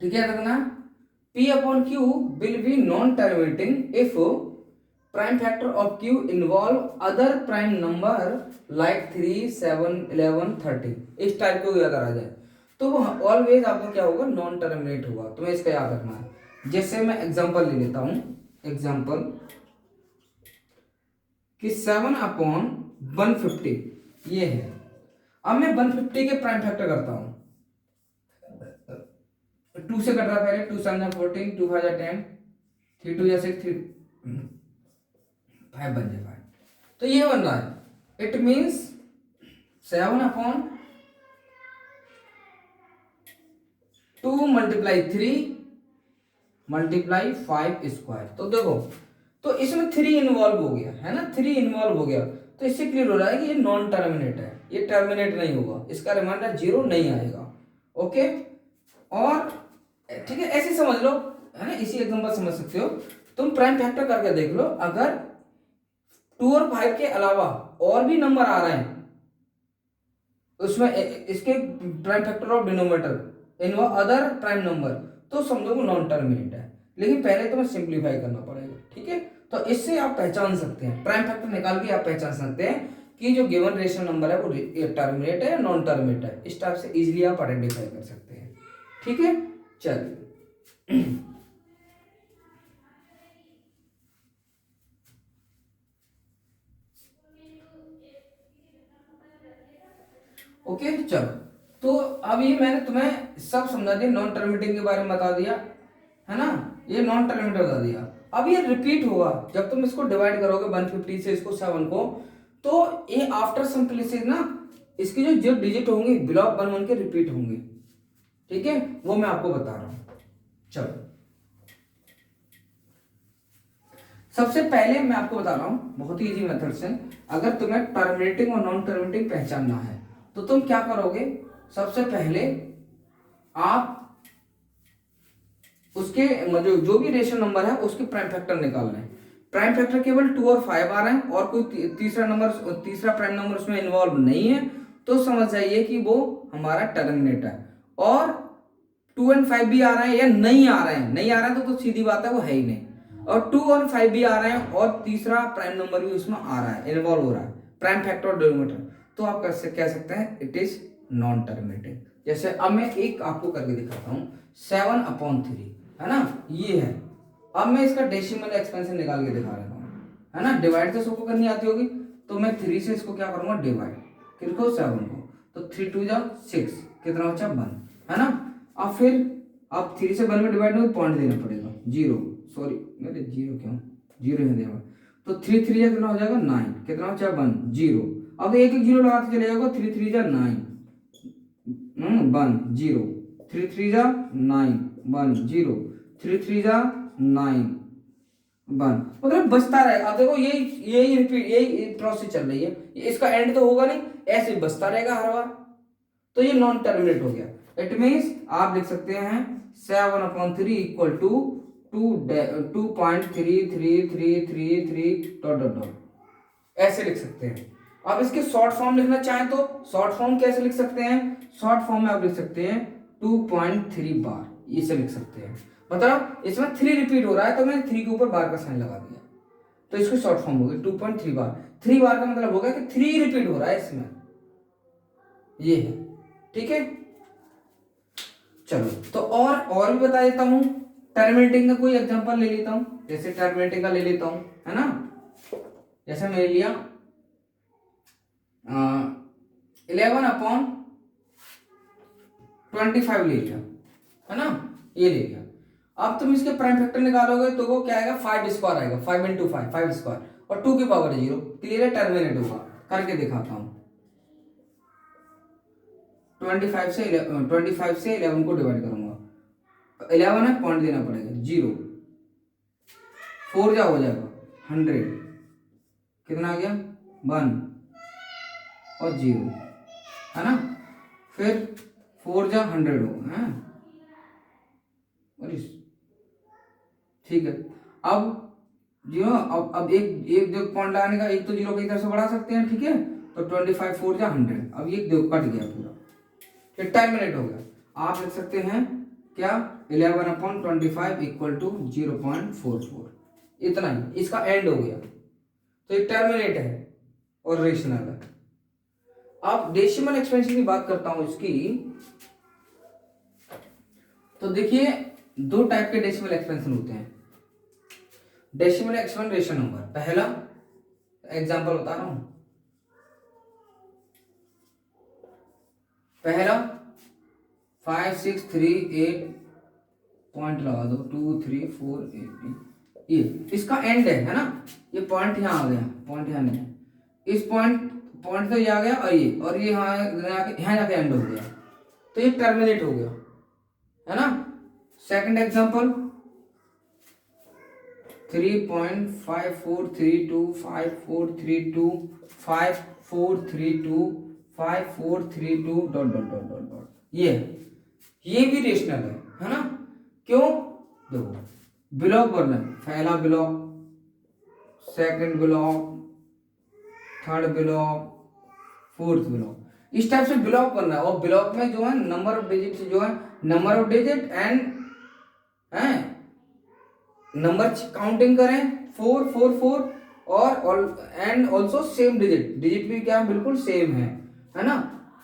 ठीक है रखना, P upon Q will be non terminating if prime factor of Q involve other prime number like 3, 7, 11, 30, इस टाइप को अगर आ जाए तो वो ऑलवेज आपका क्या होगा, नॉन टर्मिनेट होगा। तुम्हें इसका याद रखना है। जैसे मैं एग्जांपल ले लेता हूं, एग्जांपल कि 7 अपॉन 150 ये है। अब मैं 150 के प्राइम फैक्टर करता हूं, 2 से कट रहा पहले, 2 7 14, 2 5 10, 3 2 6, 3 5 बन जाए 5, तो ये बन रहा है। It means 7 upon 2 multiply 3 multiply 5 square. तो देखो, तो इसमें 3 इन्वॉल्व हो गया है ना, 3 इन्वॉल्व हो गया, तो इससे क्लियर हो रहा है कि ये नॉन टर्मिनेट है, ये टर्मिनेट नहीं होगा, इसका रिमाइंडर 0 नहीं आएगा। ओके, और ठीक है, ऐसे समझ लो है ना, इसी एग्जांपल समझ सकते हो। तुम प्राइम फैक्टर करके देख लो, अगर 2 और 5 के अलावा और भी नंबर आ रहे हैं उसमें, इसके prime factor of denominator in other prime number, तो समझो वो नॉन टर्मिनेट है। लेकिन पहले तुम्हें सिंप्लीफाई करना पड़ेगा, ठीक है। तो इससे आप पहचान सकते हैं, प्राइम फैक्टर निकाल के आप पहचान सकते हैं कि जो गिवन रेशनल नंबर है वो टर्मिनेट है या नॉन टर्मिनेट है। इस टाइप से इजीली आप आइडेंटिफाई कर सकते हैं, ठीक है। चलिए ओके, चलो, तो अभी मैंने तुम्हें सब समझा दिया, नॉन टर्मिनेटिंग के बारे में बता दिया है ना, ये नॉन टर्मिनेटिंग बता दिया। अब ये रिपीट होगा जब तुम इसको डिवाइड करोगे 150 से इसको 7 को, तो ये आफ्टर सिंप्लिसिटी ना, इसकी जो डिजिट होंगी बिलो 1 1 के रिपीट होंगे, ठीक है, वो मैं आपको बता रहा हूं। चलो, सबसे पहले मैं आपको बता रहा हूं बहुत ही इजी मेथड से, अगर तुम्हें टर्मिनेटिंग और नॉन टर्मिनेटिंग पहचानना है तो तुम क्या करोगे, सबसे पहले आप उसके जो भी रेशनल नंबर है उसके प्राइम फैक्टर निकालना है। प्राइम फैक्टर केवल 2 और 5 आ रहे हैं और कोई तीसरा प्राइम नंबर उसमें इन्वॉल्व नहीं है, तो समझ जाइए कि वो हमारा टर्मिनेट है। और 2 और 5 भी आ रहे हैं या नहीं आ रहे हैं, नहीं आ रहे हैं तो सीधी बात है वो है ही नहीं, और 2 और 5 भी आ रहे हैं और तीसरा प्राइम नंबर भी उसमें आ रहा है, इन्वॉल्व हो रहा है, प्राइम फैक्टर और डिनोमिनेटर, तो आप कैसे कह सकते हैं इट इज नॉन टर्मिनेटिंग। जैसे अब मैं एक आपको करके दिखाता हूं, 7 अपॉन 3 है ना, ये है। अब मैं इसका डेसिमल एक्सपेंशन निकाल के दिखा रहा हूं, है ना, डिवाइड तो सबको करनी आती होगी, तो मैं 3 से इसको क्या करूंगा, डिवाइड, किसको, 7 को, तो 3 2 जा 6, कितना बचा 1, है ना। अब फिर अब 3 से 1 में डिवाइड नहीं, पॉइंट देना पड़ेगा, 0, सॉरी मेरे 0 क्यों, 0 है देगा, तो 3 3 कितना हो जाएगा 9, कितना बचा 1 0। अब एक एक 0 लगाते चले जाओगे, 3 3 जा 9 1 0, 3 3 जा 9 1 0, 3 3 जा 9 1, मतलब बचता रहेगा। अब देखो यही रिपीट, यही प्रोसेस चल रही है, इसका एंड तो होगा नहीं, ऐसे बचता रहेगा हर बार, तो ये नॉन टर्मिनेट हो गया। इट मीन्स आप लिख सकते हैं 7 upon 3 equal to 2.333333 dot dot dot, ऐसे लिख सकते हैं। अब इसके शॉर्ट फॉर्म लिखना चाहें तो शॉर्ट फॉर्म कैसे लिख सकते हैं, शॉर्ट फॉर्म में आप लिख सकते हैं 2.3 बार, इसे लिख सकते हैं। मतलब इसमें 3 रिपीट हो रहा है तो मैंने 3 के ऊपर बार का साइन लगा दिया, तो इसको शॉर्ट फॉर्म हो गया 2.3 बार। 3 बार का मतलब हो गया कि 3 रिपीट हो रहा है इसमें, ये है, ठीक है। चलो, तो और भी बता देता हूं, टर्मिनेटिंग का कोई एग्जांपल ले लेता हूं, जैसे टर्मिनेटिंग का ले लेता हूं, है ना। जैसे मैंने लिया 11 अपॉन 25 ले लिया, है ना, ये ले लिया। अब तुम इसके प्राइम फैक्टर निकालोगे तो वो क्या आएगा, 5 स्क्वायर आएगा, 5 इंटू 5 स्क्वायर, और 2 की पावर 0, क्लियर है, टर्मिनेट होगा। करके दिखाता हूं, 25 से 11 को डिवाइड करूंगा, 11 है, पॉइंट देना पड़ेगा 0, 4 जा हो जाएगा 100, कितना आ गया 1 और 0, है ना। फिर 4 जा 100 होगा, है, ठीक है। अब जीरो, अब एक जो पॉइंट लगाने का, एक तो 0 की तरफ से बढ़ा सकते हैं, ठीक है, तो 25 4 जा 100, अब ये कट गया पूरा, फिर टर्मिनेट हो गया। आप लिख सकते हैं क्या 11/25 इक्वल टू 0.44, इतना ही, इसका एंड हो गया। तो ये टर्मिनेट है और रेशनल है। अब डेसिमल एक्सपेंशन की बात करता हूं इसकी, तो देखिए दो टाइप के डेसिमल एक्सपेंशन होते हैं। डेसिमल एक्सपेंशन रेशनल नंबर, पहला एग्जांपल बता रहा हूं, पहला 5 6 3 8 पॉइंट लगा दो 2 3 4 8, ये इसका एंड है ना, ये पॉइंट यहाँ आ गया, पॉइंट यहाँ नहीं है, इस पॉइंट तो ये आ गया, और ये यहाँ जाके एंड हो गया, तो ये टर्मिनेट हो गया, है ना। Second example 3.5432 5432 5432 5432 dot dot dot dot dot, ये भी रेशनल है ना। क्यों, देखो ब्लॉक बनना है, पहला block, second block, third block, fourth block, इस टाइप से ब्लॉक बनना है। और ब्लॉक में जो है नंबर ऑफ डिजिट, जो है number of digit and number counting करें 4 4 4, और एंड ऑल्सो सेम डिजिट भी क्या बिल्कुल सेम है ना।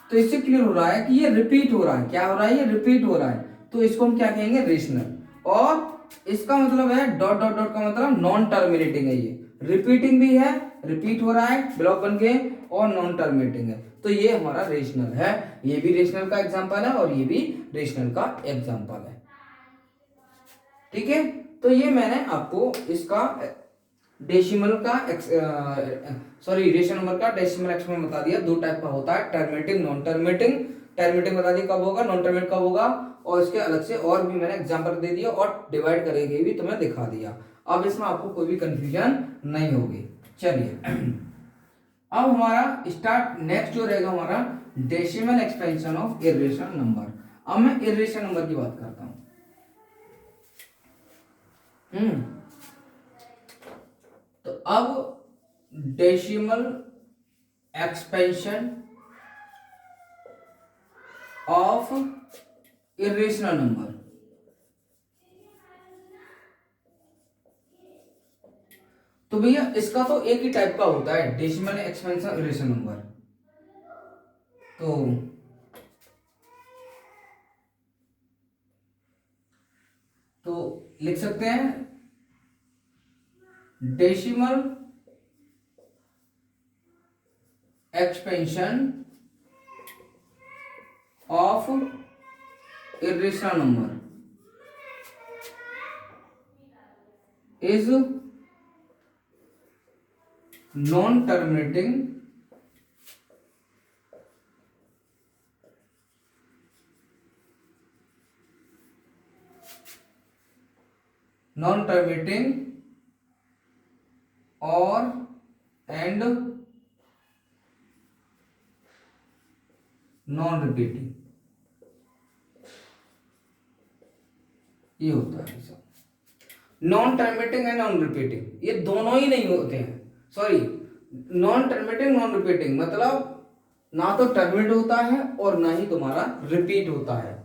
तो इससे क्लियर हो रहा है कि ये रिपीट हो रहा है, क्या हो रहा है, ये रिपीट हो रहा है, तो इसको हम क्या कहेंगे, रेशनल। और इसका मतलब है डॉट डॉट डॉट का मतलब नॉन टर्मिनेटिंग है, ये रिपीटिंग भी है, रिपीट हो रहा है ब्लॉक बन के, और नॉन टर्मिनेटिंग है, तो ये हमारा रेशनल है। ये भी रेशनल का एग्जांपल है और ये भी रेशनल का एग्जांपल है, ठीक है। तो ये मैंने आपको इसका डेसिमल का रेशनल नंबर का डेसिमल एक्सपेंशन बता दिया। दो टाइप का होता है, टर्मिनेटिंग नॉन टर्मिनेटिंग। टर्मिनेटिंग बता दिया कब होगा, नॉन टर्मिनेट कब होगा, और इसके अलग से और भी मैंने एग्जांपल दे दिया और डिवाइड करेंगे भी तुम्हें दिखा दिया। अब इसमें आपको कोई भी कंफ्यूजन नहीं होगी। चलिए अब हमारा स्टार्ट नेक्स्ट जो रहेगा हमारा decimal expansion of irrational number. अब मैं इर्रेशनल नंबर की बात करता हूं। तो अब decimal expansion of irrational number, तो भैया इसका तो एक ही टाइप का होता है, डेसिमल एक्सपेंशन इर्रेशनल नंबर। तो लिख सकते हैं decimal expansion of irrational number is non terminating और एंड नॉन रिपीटिंग, ये होता है सब। Non terminating and non repeating ये दोनों ही नहीं होते हैं, sorry, non terminating non repeating मतलब ना तो टर्मिनेट होता है और ना ही तुम्हारा रिपीट होता है,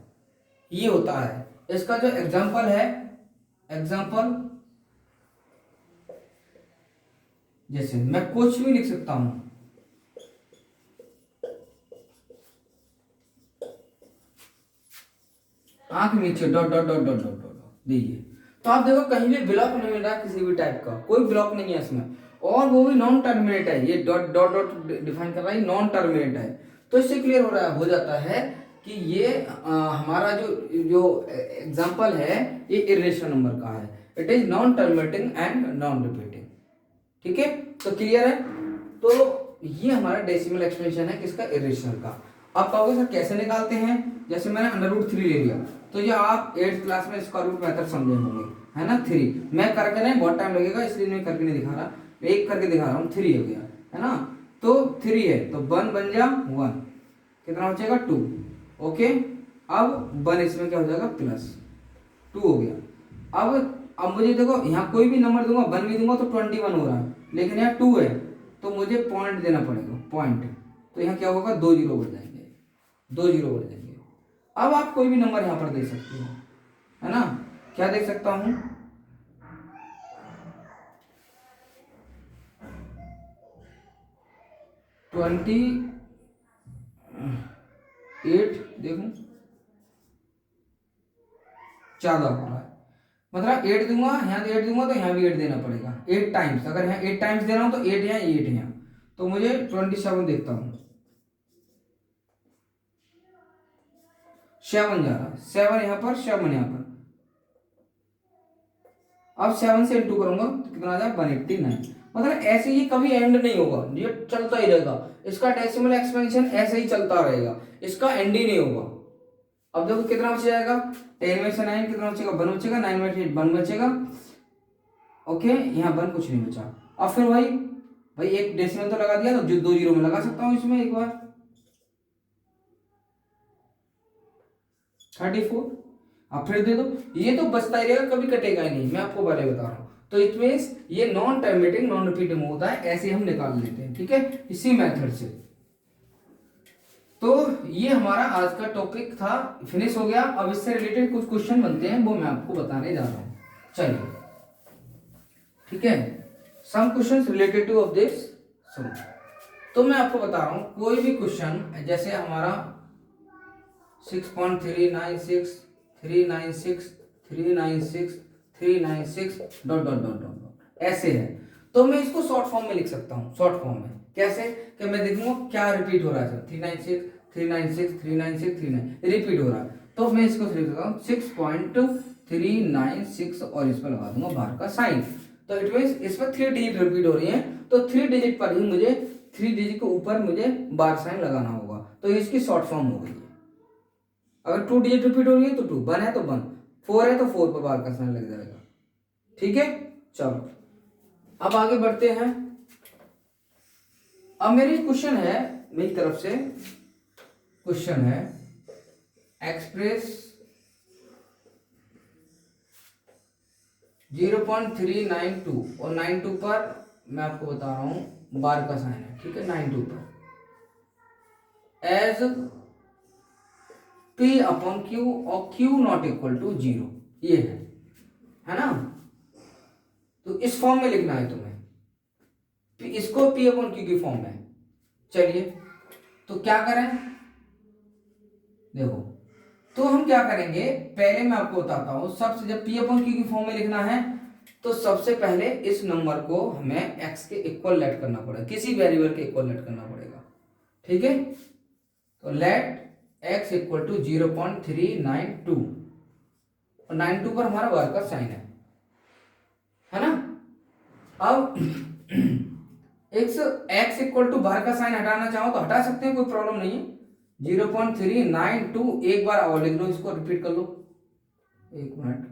ये होता है। इसका जो एग्जांपल है, एग्जांपल जैसे मैं कुछ भी लिख सकता हूं, आंख नीचे dot dot dot dot dot dot दीजिए, तो आप देखो कहीं भी ब्लॉक नहीं मिल रहा है, किसी भी टाइप का कोई ब्लॉक नहीं है इसमें, और वो भी नॉन टर्मिनेट है, ये डॉट डॉट डॉट डिफाइन कर रहा है नॉन टर्मिनेट है। तो इससे क्लियर हो जाता है कि ये हमारा जो एग्जांपल है ये इर्रेशनल नंबर का है, it is non terminating and non repeating, ठीक है। तो क्लियर है, तो ये हमारा डेसिमल एक्सपेंशन है किसका, इर्रेशनल का। आप कहोगे सर कैसे निकालते हैं, जैसे मैंने √3 ले लिया, तो ये आप 8th क्लास में स्क्वायर रूट मेथड समझे होंगे, है ना। 3 मैं करके नहीं, बहुत टाइम लगेगा इसलिए मैं करके नहीं दिखा रहा, एक करके दिखा रहा हूँ। 3 हो गया, है ना, तो 3 है तो 1 बन जा 1, कितना बचेगा 2, ओके। अब 1 इसमें क्या हो जाएगा +2 हो गया। अब मुझे देखो यहाँ कोई भी नंबर दूंगा 1 भी दूंगा तो 21 हो रहा है, लेकिन यहाँ 2 है तो मुझे पॉइंट देना पड़ेगा, पॉइंट, तो यहाँ क्या होगा 2 0 बढ़ जाएंगे, 2 0 बढ़ जाएंगे। अब आप कोई भी नंबर यहाँ पर दे सकते हो, है ना। क्या देख सकता हूँ, 28 देखूं, ज्यादा हो रहा है, मतलब 8 दूंगा, यहाँ 8 दूंगा तो यहाँ भी 8 देना पड़ेगा 8 टाइम्स। अगर यहाँ 8 टाइम्स दे रहा हूँ तो 8 यहाँ 8 यहाँ, तो मुझे 27 देखता हूँ, 7 जा रहा है, 7 यहाँ पर, 7 यहाँ पर। अब 7 से इंटू करूंगा तो कितना आ जाए 189। मतलब ऐसे ये कभी एंड नहीं होगा, ये चलता ही रहेगा, इसका डेसिमल एक्सपेंशन ऐसे ही चलता रहेगा, इसका एंड ही नहीं होगा। अब देखो कितना बच जाएगा, 10 में से 9 कितना बचेगा, 1 बचेगा, 9 में से 1 बचेगा, ओके, यहाँ 1 कुछ नहीं बचा। अब फिर भाई एक डेसिमल तो लगा दिया, तो जो 2 जीरो में लगा सकता हूँ इसमें एक बार, 34। अब फिर दे दो, ये तो बचता ही रहेगा, कभी कटेगा ही नहीं, मैं आपको पहले बता रहा हूँ। तो इट मीन्स ये नॉन टर्मिनेटिंग नॉन रिपीटिंग होता है, ऐसे हम निकाल लेते हैं, ठीक है, इसी मेथड से। तो ये हमारा आज का टॉपिक था, फिनिश हो गया। अब इससे रिलेटेड कुछ क्वेश्चन बनते हैं, वो मैं आपको बताने जा रहा हूँ, चलिए, ठीक है। Some questions related to of this. तो मैं आपको बता रहा हूँ, कोई भी क्वेश्चन जैसे हमारा 6.396 396 396 396 डॉट डॉट डॉट डॉट ऐसे है, तो मैं इसको शॉर्ट फॉर्म में लिख सकता हूँ। शॉर्ट फॉर्म में कैसे, कि मैं देखूंगा क्या रिपीट हो रहा है, 396 396 396 39 रिपीट हो रहा है, तो मैं इसको लिख सकता हूँ 6.396 और इस पर लगा दूंगा बार का साइन। तो इट मीन्स इस पर 3 डिजिट रिपीट हो रही है, तो 3 डिजिट पर ही मुझे 3 डिजिट के ऊपर मुझे बार साइन लगाना होगा, तो इसकी शॉर्ट फॉर्म हो गई। अगर 2 डिजिट रिपीट हो रही है तो 2, 1 है तो 1, 4 है तो 4 पर बार का साइन लग जाएगा, ठीक है। चलो अब आगे बढ़ते हैं। अब मेरी क्वेश्चन है, मेरी तरफ से क्वेश्चन है, एक्सप्रेस 0.392 और 92 पर मैं आपको बता रहा हूं बार का साइन है, ठीक है, 92 पर एज P अपॉन Q और Q नॉट इक्वल टू 0, ये है ना। तो इस फॉर्म में लिखना है तुम्हें, इसको P अपॉन Q की फॉर्म में। चलिए तो क्या करें, देखो, तो हम क्या करेंगे, पहले मैं आपको बताता हूं, सबसे जब P अपॉन Q की फॉर्म में लिखना है तो सबसे पहले इस नंबर को हमें x के इक्वल लेट करना पड़ेगा, किसी वेरिएबल के इक्वल लेट करना पड़ेगा, ठीक है। तो लेट x इक्वल टू 0.392 और 92 पर हमारा बार का साइन है ना। अब x इक्वल टू बार का साइन हटाना चाहो तो हटा सकते हैं, कोई प्रॉब्लम नहीं है। 0.392 एक बार और लिख लो, इसको रिपीट कर लो, एक मिनट,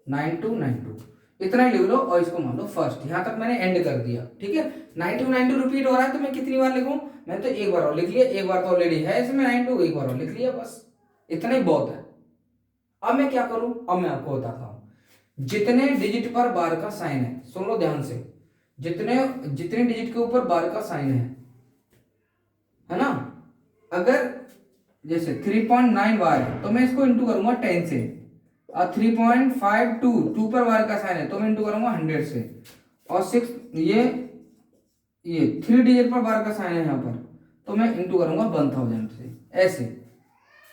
9292 इतना ही लिख लो और इसको मान लो फर्स्ट, यहां तक मैंने एंड कर दिया, ठीक है। 9292 रिपीट हो रहा है तो मैं कितनी बार लिखूं, मैं तो एक बार और लिख लिया, एक बार तो ऑलरेडी है इसमें 92, एक बार और लिख लिया, बस इतना ही बहुत है। अब मैं क्या करूं, अब मैं आपको बताता हूं, जितने डिजिट पर बार का साइन है, सुन लो ध्यान से, जितने डिजिट के ऊपर बार का साइन है ना, अगर जैसे 3.9 बार है तो मैं इसको इंटू करूंगा 10 से, और 3.52 2 पर बार का साइन है तो मैं इंटू करूंगा 100 से, और 6 ये 3 डिजिट पर बार का साइन है यहाँ पर तो मैं इंटू करूंगा 1000 से, ऐसे।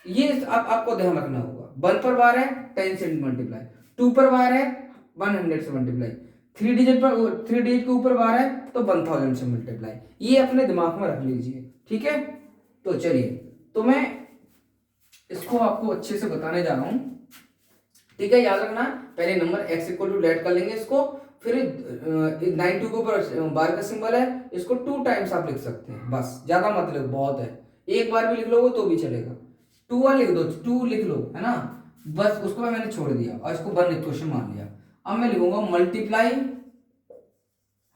ये अब आपको ध्यान रखना होगा, 1 पर बार है 10 से मल्टीप्लाई, 2 पर बार है 100 से मल्टीप्लाई, 3 डिजिट के ऊपर बार है तो 1000 से मल्टीप्लाई, ये अपने दिमाग में रख लीजिए, ठीक है। तो चलिए, तो मैं इसको आपको अच्छे से बताने जा रहा हूं, ठीक है, याद रखना। पहले number x equal to let कर लेंगे इसको, फिर 92 के ऊपर बार का सिंबल है, इसको 2 टाइम्स आप लिख सकते हैं, बस ज्यादा मत लिखो, बहुत है, एक बार भी लिख लोगे तो भी चलेगा, 2 बार लिख दो, 2 लिख लो, है ना, बस उसको मैंने छोड़ दिया और इसको 1 इक्वेशन मान लिया। अब मैं लिखूंगा मल्टीप्लाई, है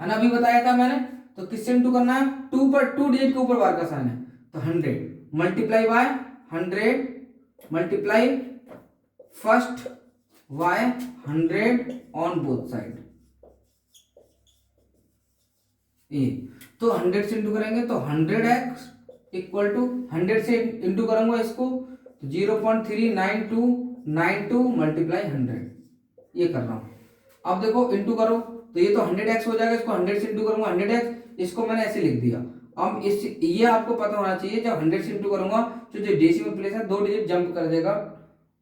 ना, अभी बताया था मैंने, तो किससे इंटू करना है, 2 डिजिट के ऊपर बार का साइन है तो 100 multiply by 100 multiply first y 100 on both side, ये तो 100 से इंटू करेंगे तो 100x इक्वल टू 100 से इंटू करूंगा इसको तो 0.392 92 मल्टीप्लाई 100, ये कर रहा हूँ। अब देखो इंटू करो तो ये तो 100x हो जाएगा, इसको 100 से इंटू करूंगा 100x, इसको मैंने ऐसे लिख दिया। अब इस ये आपको पता होना चाहिए, जब 100 से इंटू करूंगा तो जो डेसिमल प्लेस है 2 डिजिट जंप कर देगा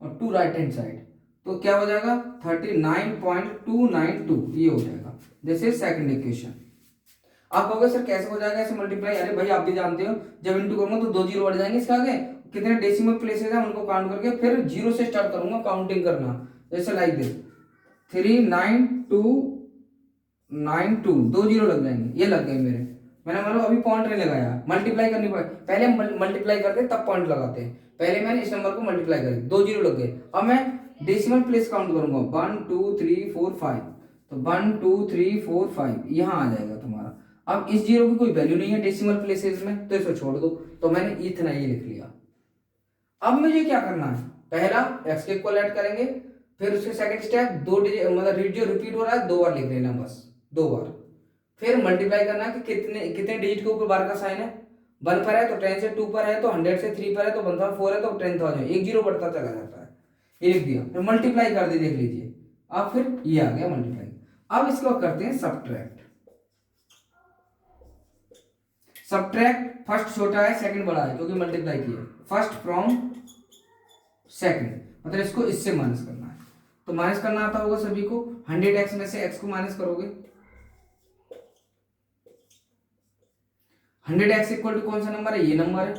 और टू राइट हैंड साइड, तो क्या हो जाएगा 39.292, ये हो जाएगा। This is second equation. आप कहोगे सर कैसे हो जाएगा ऐसे मल्टीप्लाई? अरे भाई आप भी जानते हो, जब इंटू करूंगा तो 2 जीरो बढ़ जाएंगे इसके आगे, कितने डेसिमल प्लेसेस हैं उनको काउंट करके फिर जीरो से स्टार्ट करूंगा काउंटिंग करना, जैसे लाइक दिस 39292, 2 जीरो लग जाएंगे, ये लग गए मेरे। मैंने मतलब अभी पॉइंट नहीं लगाया, मल्टीप्लाई करनी पड़े, पहले हम मल्टीप्लाई करते तब पॉइंट लगाते हैं, पहले मैंने इस नंबर को मल्टीप्लाई कर 2 जीरो लग गए। अब मैं डेसिमल प्लेस काउंट करूंगा 1 2 3 4 5, तो 1 2 3 4 5 यहाँ आ जाएगा तुम्हारा। अब इस जीरो की कोई वैल्यू नहीं है डेसिमल प्लेसेस में, तो इसको छोड़ दो, तो मैंने इतना ये लिख लिया। अब मुझे क्या करना है, पहला x के इक्वल ऐड करेंगे, फिर उसके सेकंड स्टेप 2 डिजिट मतलब जो रिपीट हो रहा है 2 बार लिख देना, बस 2 बार, फिर मल्टीप्लाई करना कि कितने कितने डिजिट के ऊपर बार का साइन है, 1 पर है तो 10 से 2 पर है, तो 100 से 3 पर है तो 1 पर 4 है तो 10,000, एक जीरो बढ़ता चला जाता है, ये लिख दिया। फिर मल्टीप्लाई कर दी, देख लीजिए अब फिर ये आ गया मल्टीप्लाई। अब इसको करते हैं सब्ट्रैक्ट। सब्ट्रैक्ट, फर्स्ट छोटा है सेकंड बड़ा है क्योंकि मल्टीप्लाई किया, फर्स्ट फ्रॉम सेकंड, मतलब इसको इससे माइनस करना है, तो माइनस करना आता होगा सभी को। 100x में से x को माइनस करोगे, 100x इक्वल टू कौन सा नंबर है, ये नंबर है,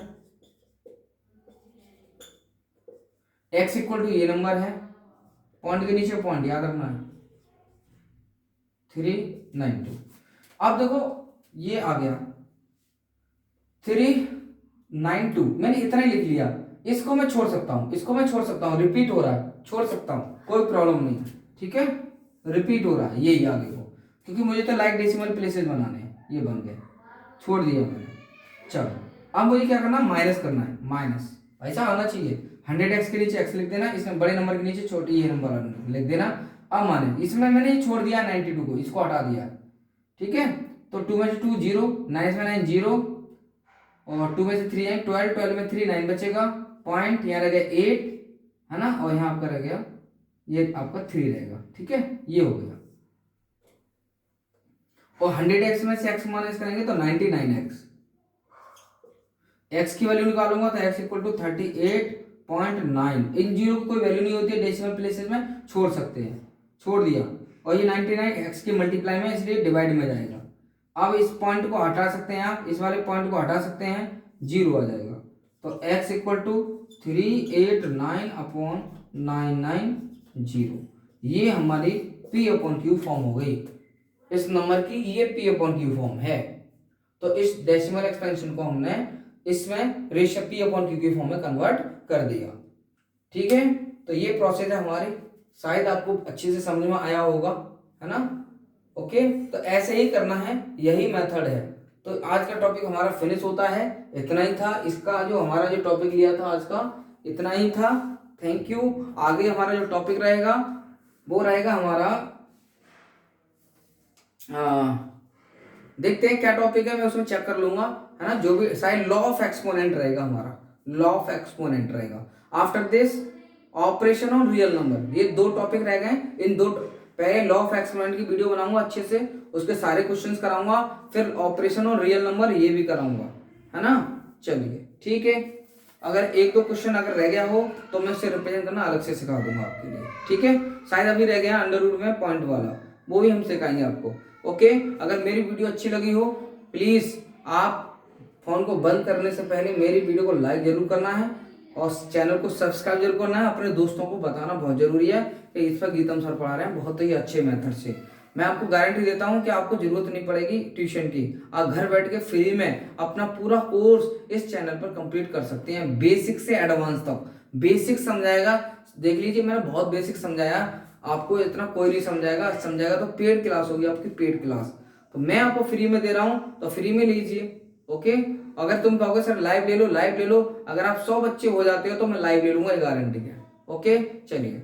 x इक्वल टू ये नंबर है, पॉइंट के नीचे पॉइंट याद रखना है 392। अब देखो ये आ गया 392, मैंने इतना ही लिख लिया, इसको मैं छोड़ सकता हूं, इसको मैं छोड़ सकता हूं, रिपीट हो रहा है छोड़ सकता हूं, कोई प्रॉब्लम नहीं, ठीक है, रिपीट हो रहा है यही आगे को, क्योंकि मुझे तो लाइक डेसिमल प्लेसेस बनाने हैं, ये बन गए, छोड़ दिया मैंने। चलो अब मुझे क्या करना है, माइनस करना है, माइनस ऐसा आना चाहिए, 100x के नीचे x लिख देना, इसमें बड़े नंबर के नीचे छोटे ये नंबर लिख देना। अब माने इसमें मैंने छोड़ दिया 92 को, इसको हटा दिया, ठीक है, तो 2 में से 2 0, 9 में 9 0, और 2 में से 3 है 12, 12 में 3 9 बचेगा, पॉइंट यहाँ रह गया 8 है ना, और यहाँ आपका रह गया ये आपका 3 रहेगा, ठीक है, ये हो गया। और 100x में से x माइनस करेंगे तो 99x, x की वैल्यू निकालूंगा तो x इक्वल टू 38.9, इन जीरो की कोई वैल्यू नहीं होती है डेसिमल प्लेसेस में, छोड़ सकते हैं, छोड़ दिया, और ये 99 x की मल्टीप्लाई में इसलिए डिवाइड में जाएगा। अब इस पॉइंट को हटा सकते हैं आप, इस वाले पॉइंट को हटा सकते हैं, जीरो आ जाएगा, तो x इक्वल टू 389/990, ये हमारी p/q फॉर्म हो गई इस नंबर की, ये p/q फॉर्म है। तो इस डेसिमल एक्सपेंशन को हमने इसमें रेशियो p/q की फॉर्म में कन्वर्ट कर दिया, ठीक है। तो ये प्रोसेस है हमारी, शायद आपको अच्छे से समझ में आया होगा, है ना, ओके। तो ऐसे ही करना है, यही मेथड है। तो आज का टॉपिक हमारा फिनिश होता है, इतना ही था, इसका जो हमारा जो टॉपिक लिया था आज का इतना ही था, थैंक यू। आगे हमारा जो टॉपिक रहेगा वो रहेगा हमारा, देखते हैं क्या टॉपिक है, मैं उसमें चेक कर लूंगा, है ना, जो भी शायद लॉ ऑफ एक्सपोनेंट रहेगा हमारा, लॉ ऑफ एक्सपोनेंट रहेगा। After this operation on real number, ये 2 टॉपिक रह गए, इन 2 पहले लॉ ऑफ एक्सपोनेंट की वीडियो बनाऊंगा अच्छे से, उसके सारे क्वेश्चंस कराऊंगा, फिर ऑपरेशन ऑन रियल नंबर ये भी कराऊंगा, है ना। चलिए ठीक है, अगर 1-2 क्वेश्चन अगर रह गया हो तो मैं उससे रिप्रेजेंट करना अलग से सिखा दूंगा आपके लिए, ठीक है। शायद अभी रह गया अंडर रूट में पॉइंट वाला, वो भी हम सिखाएंगे आपको, ओके। अगर मेरी वीडियो अच्छी लगी हो प्लीज आप फोन को बंद करने से पहले मेरी वीडियो को लाइक जरूर करना है और चैनल को सब्सक्राइब जरूर करना है। अपने दोस्तों को बताना बहुत जरूरी है कि इस पर गीतम सर पढ़ा रहे हैं बहुत ही अच्छे मेथड से। मैं आपको गारंटी देता हूं कि आपको जरूरत नहीं पड़ेगी ट्यूशन की, आप घर बैठ के फ्री में अपना पूरा कोर्स इस चैनल पर कंप्लीट कर सकते हैं, बेसिक से एडवांस तक। बेसिक समझाएगा, देख लीजिए मैंने बहुत बेसिक समझाया, आपको इतना कोई नहीं समझाएगा तो पेड क्लास होगी आपकी, पेड क्लास। तो मैं आपको फ्री में दे रहा हूं तो फ्री में लीजिए, ओके। अगर तुम कहोगे सर लाइव ले लो, अगर आप 100 बच्चे हो जाते हो तो मैं लाइव ले लूंगा, गारंटी है, ओके। चलिए।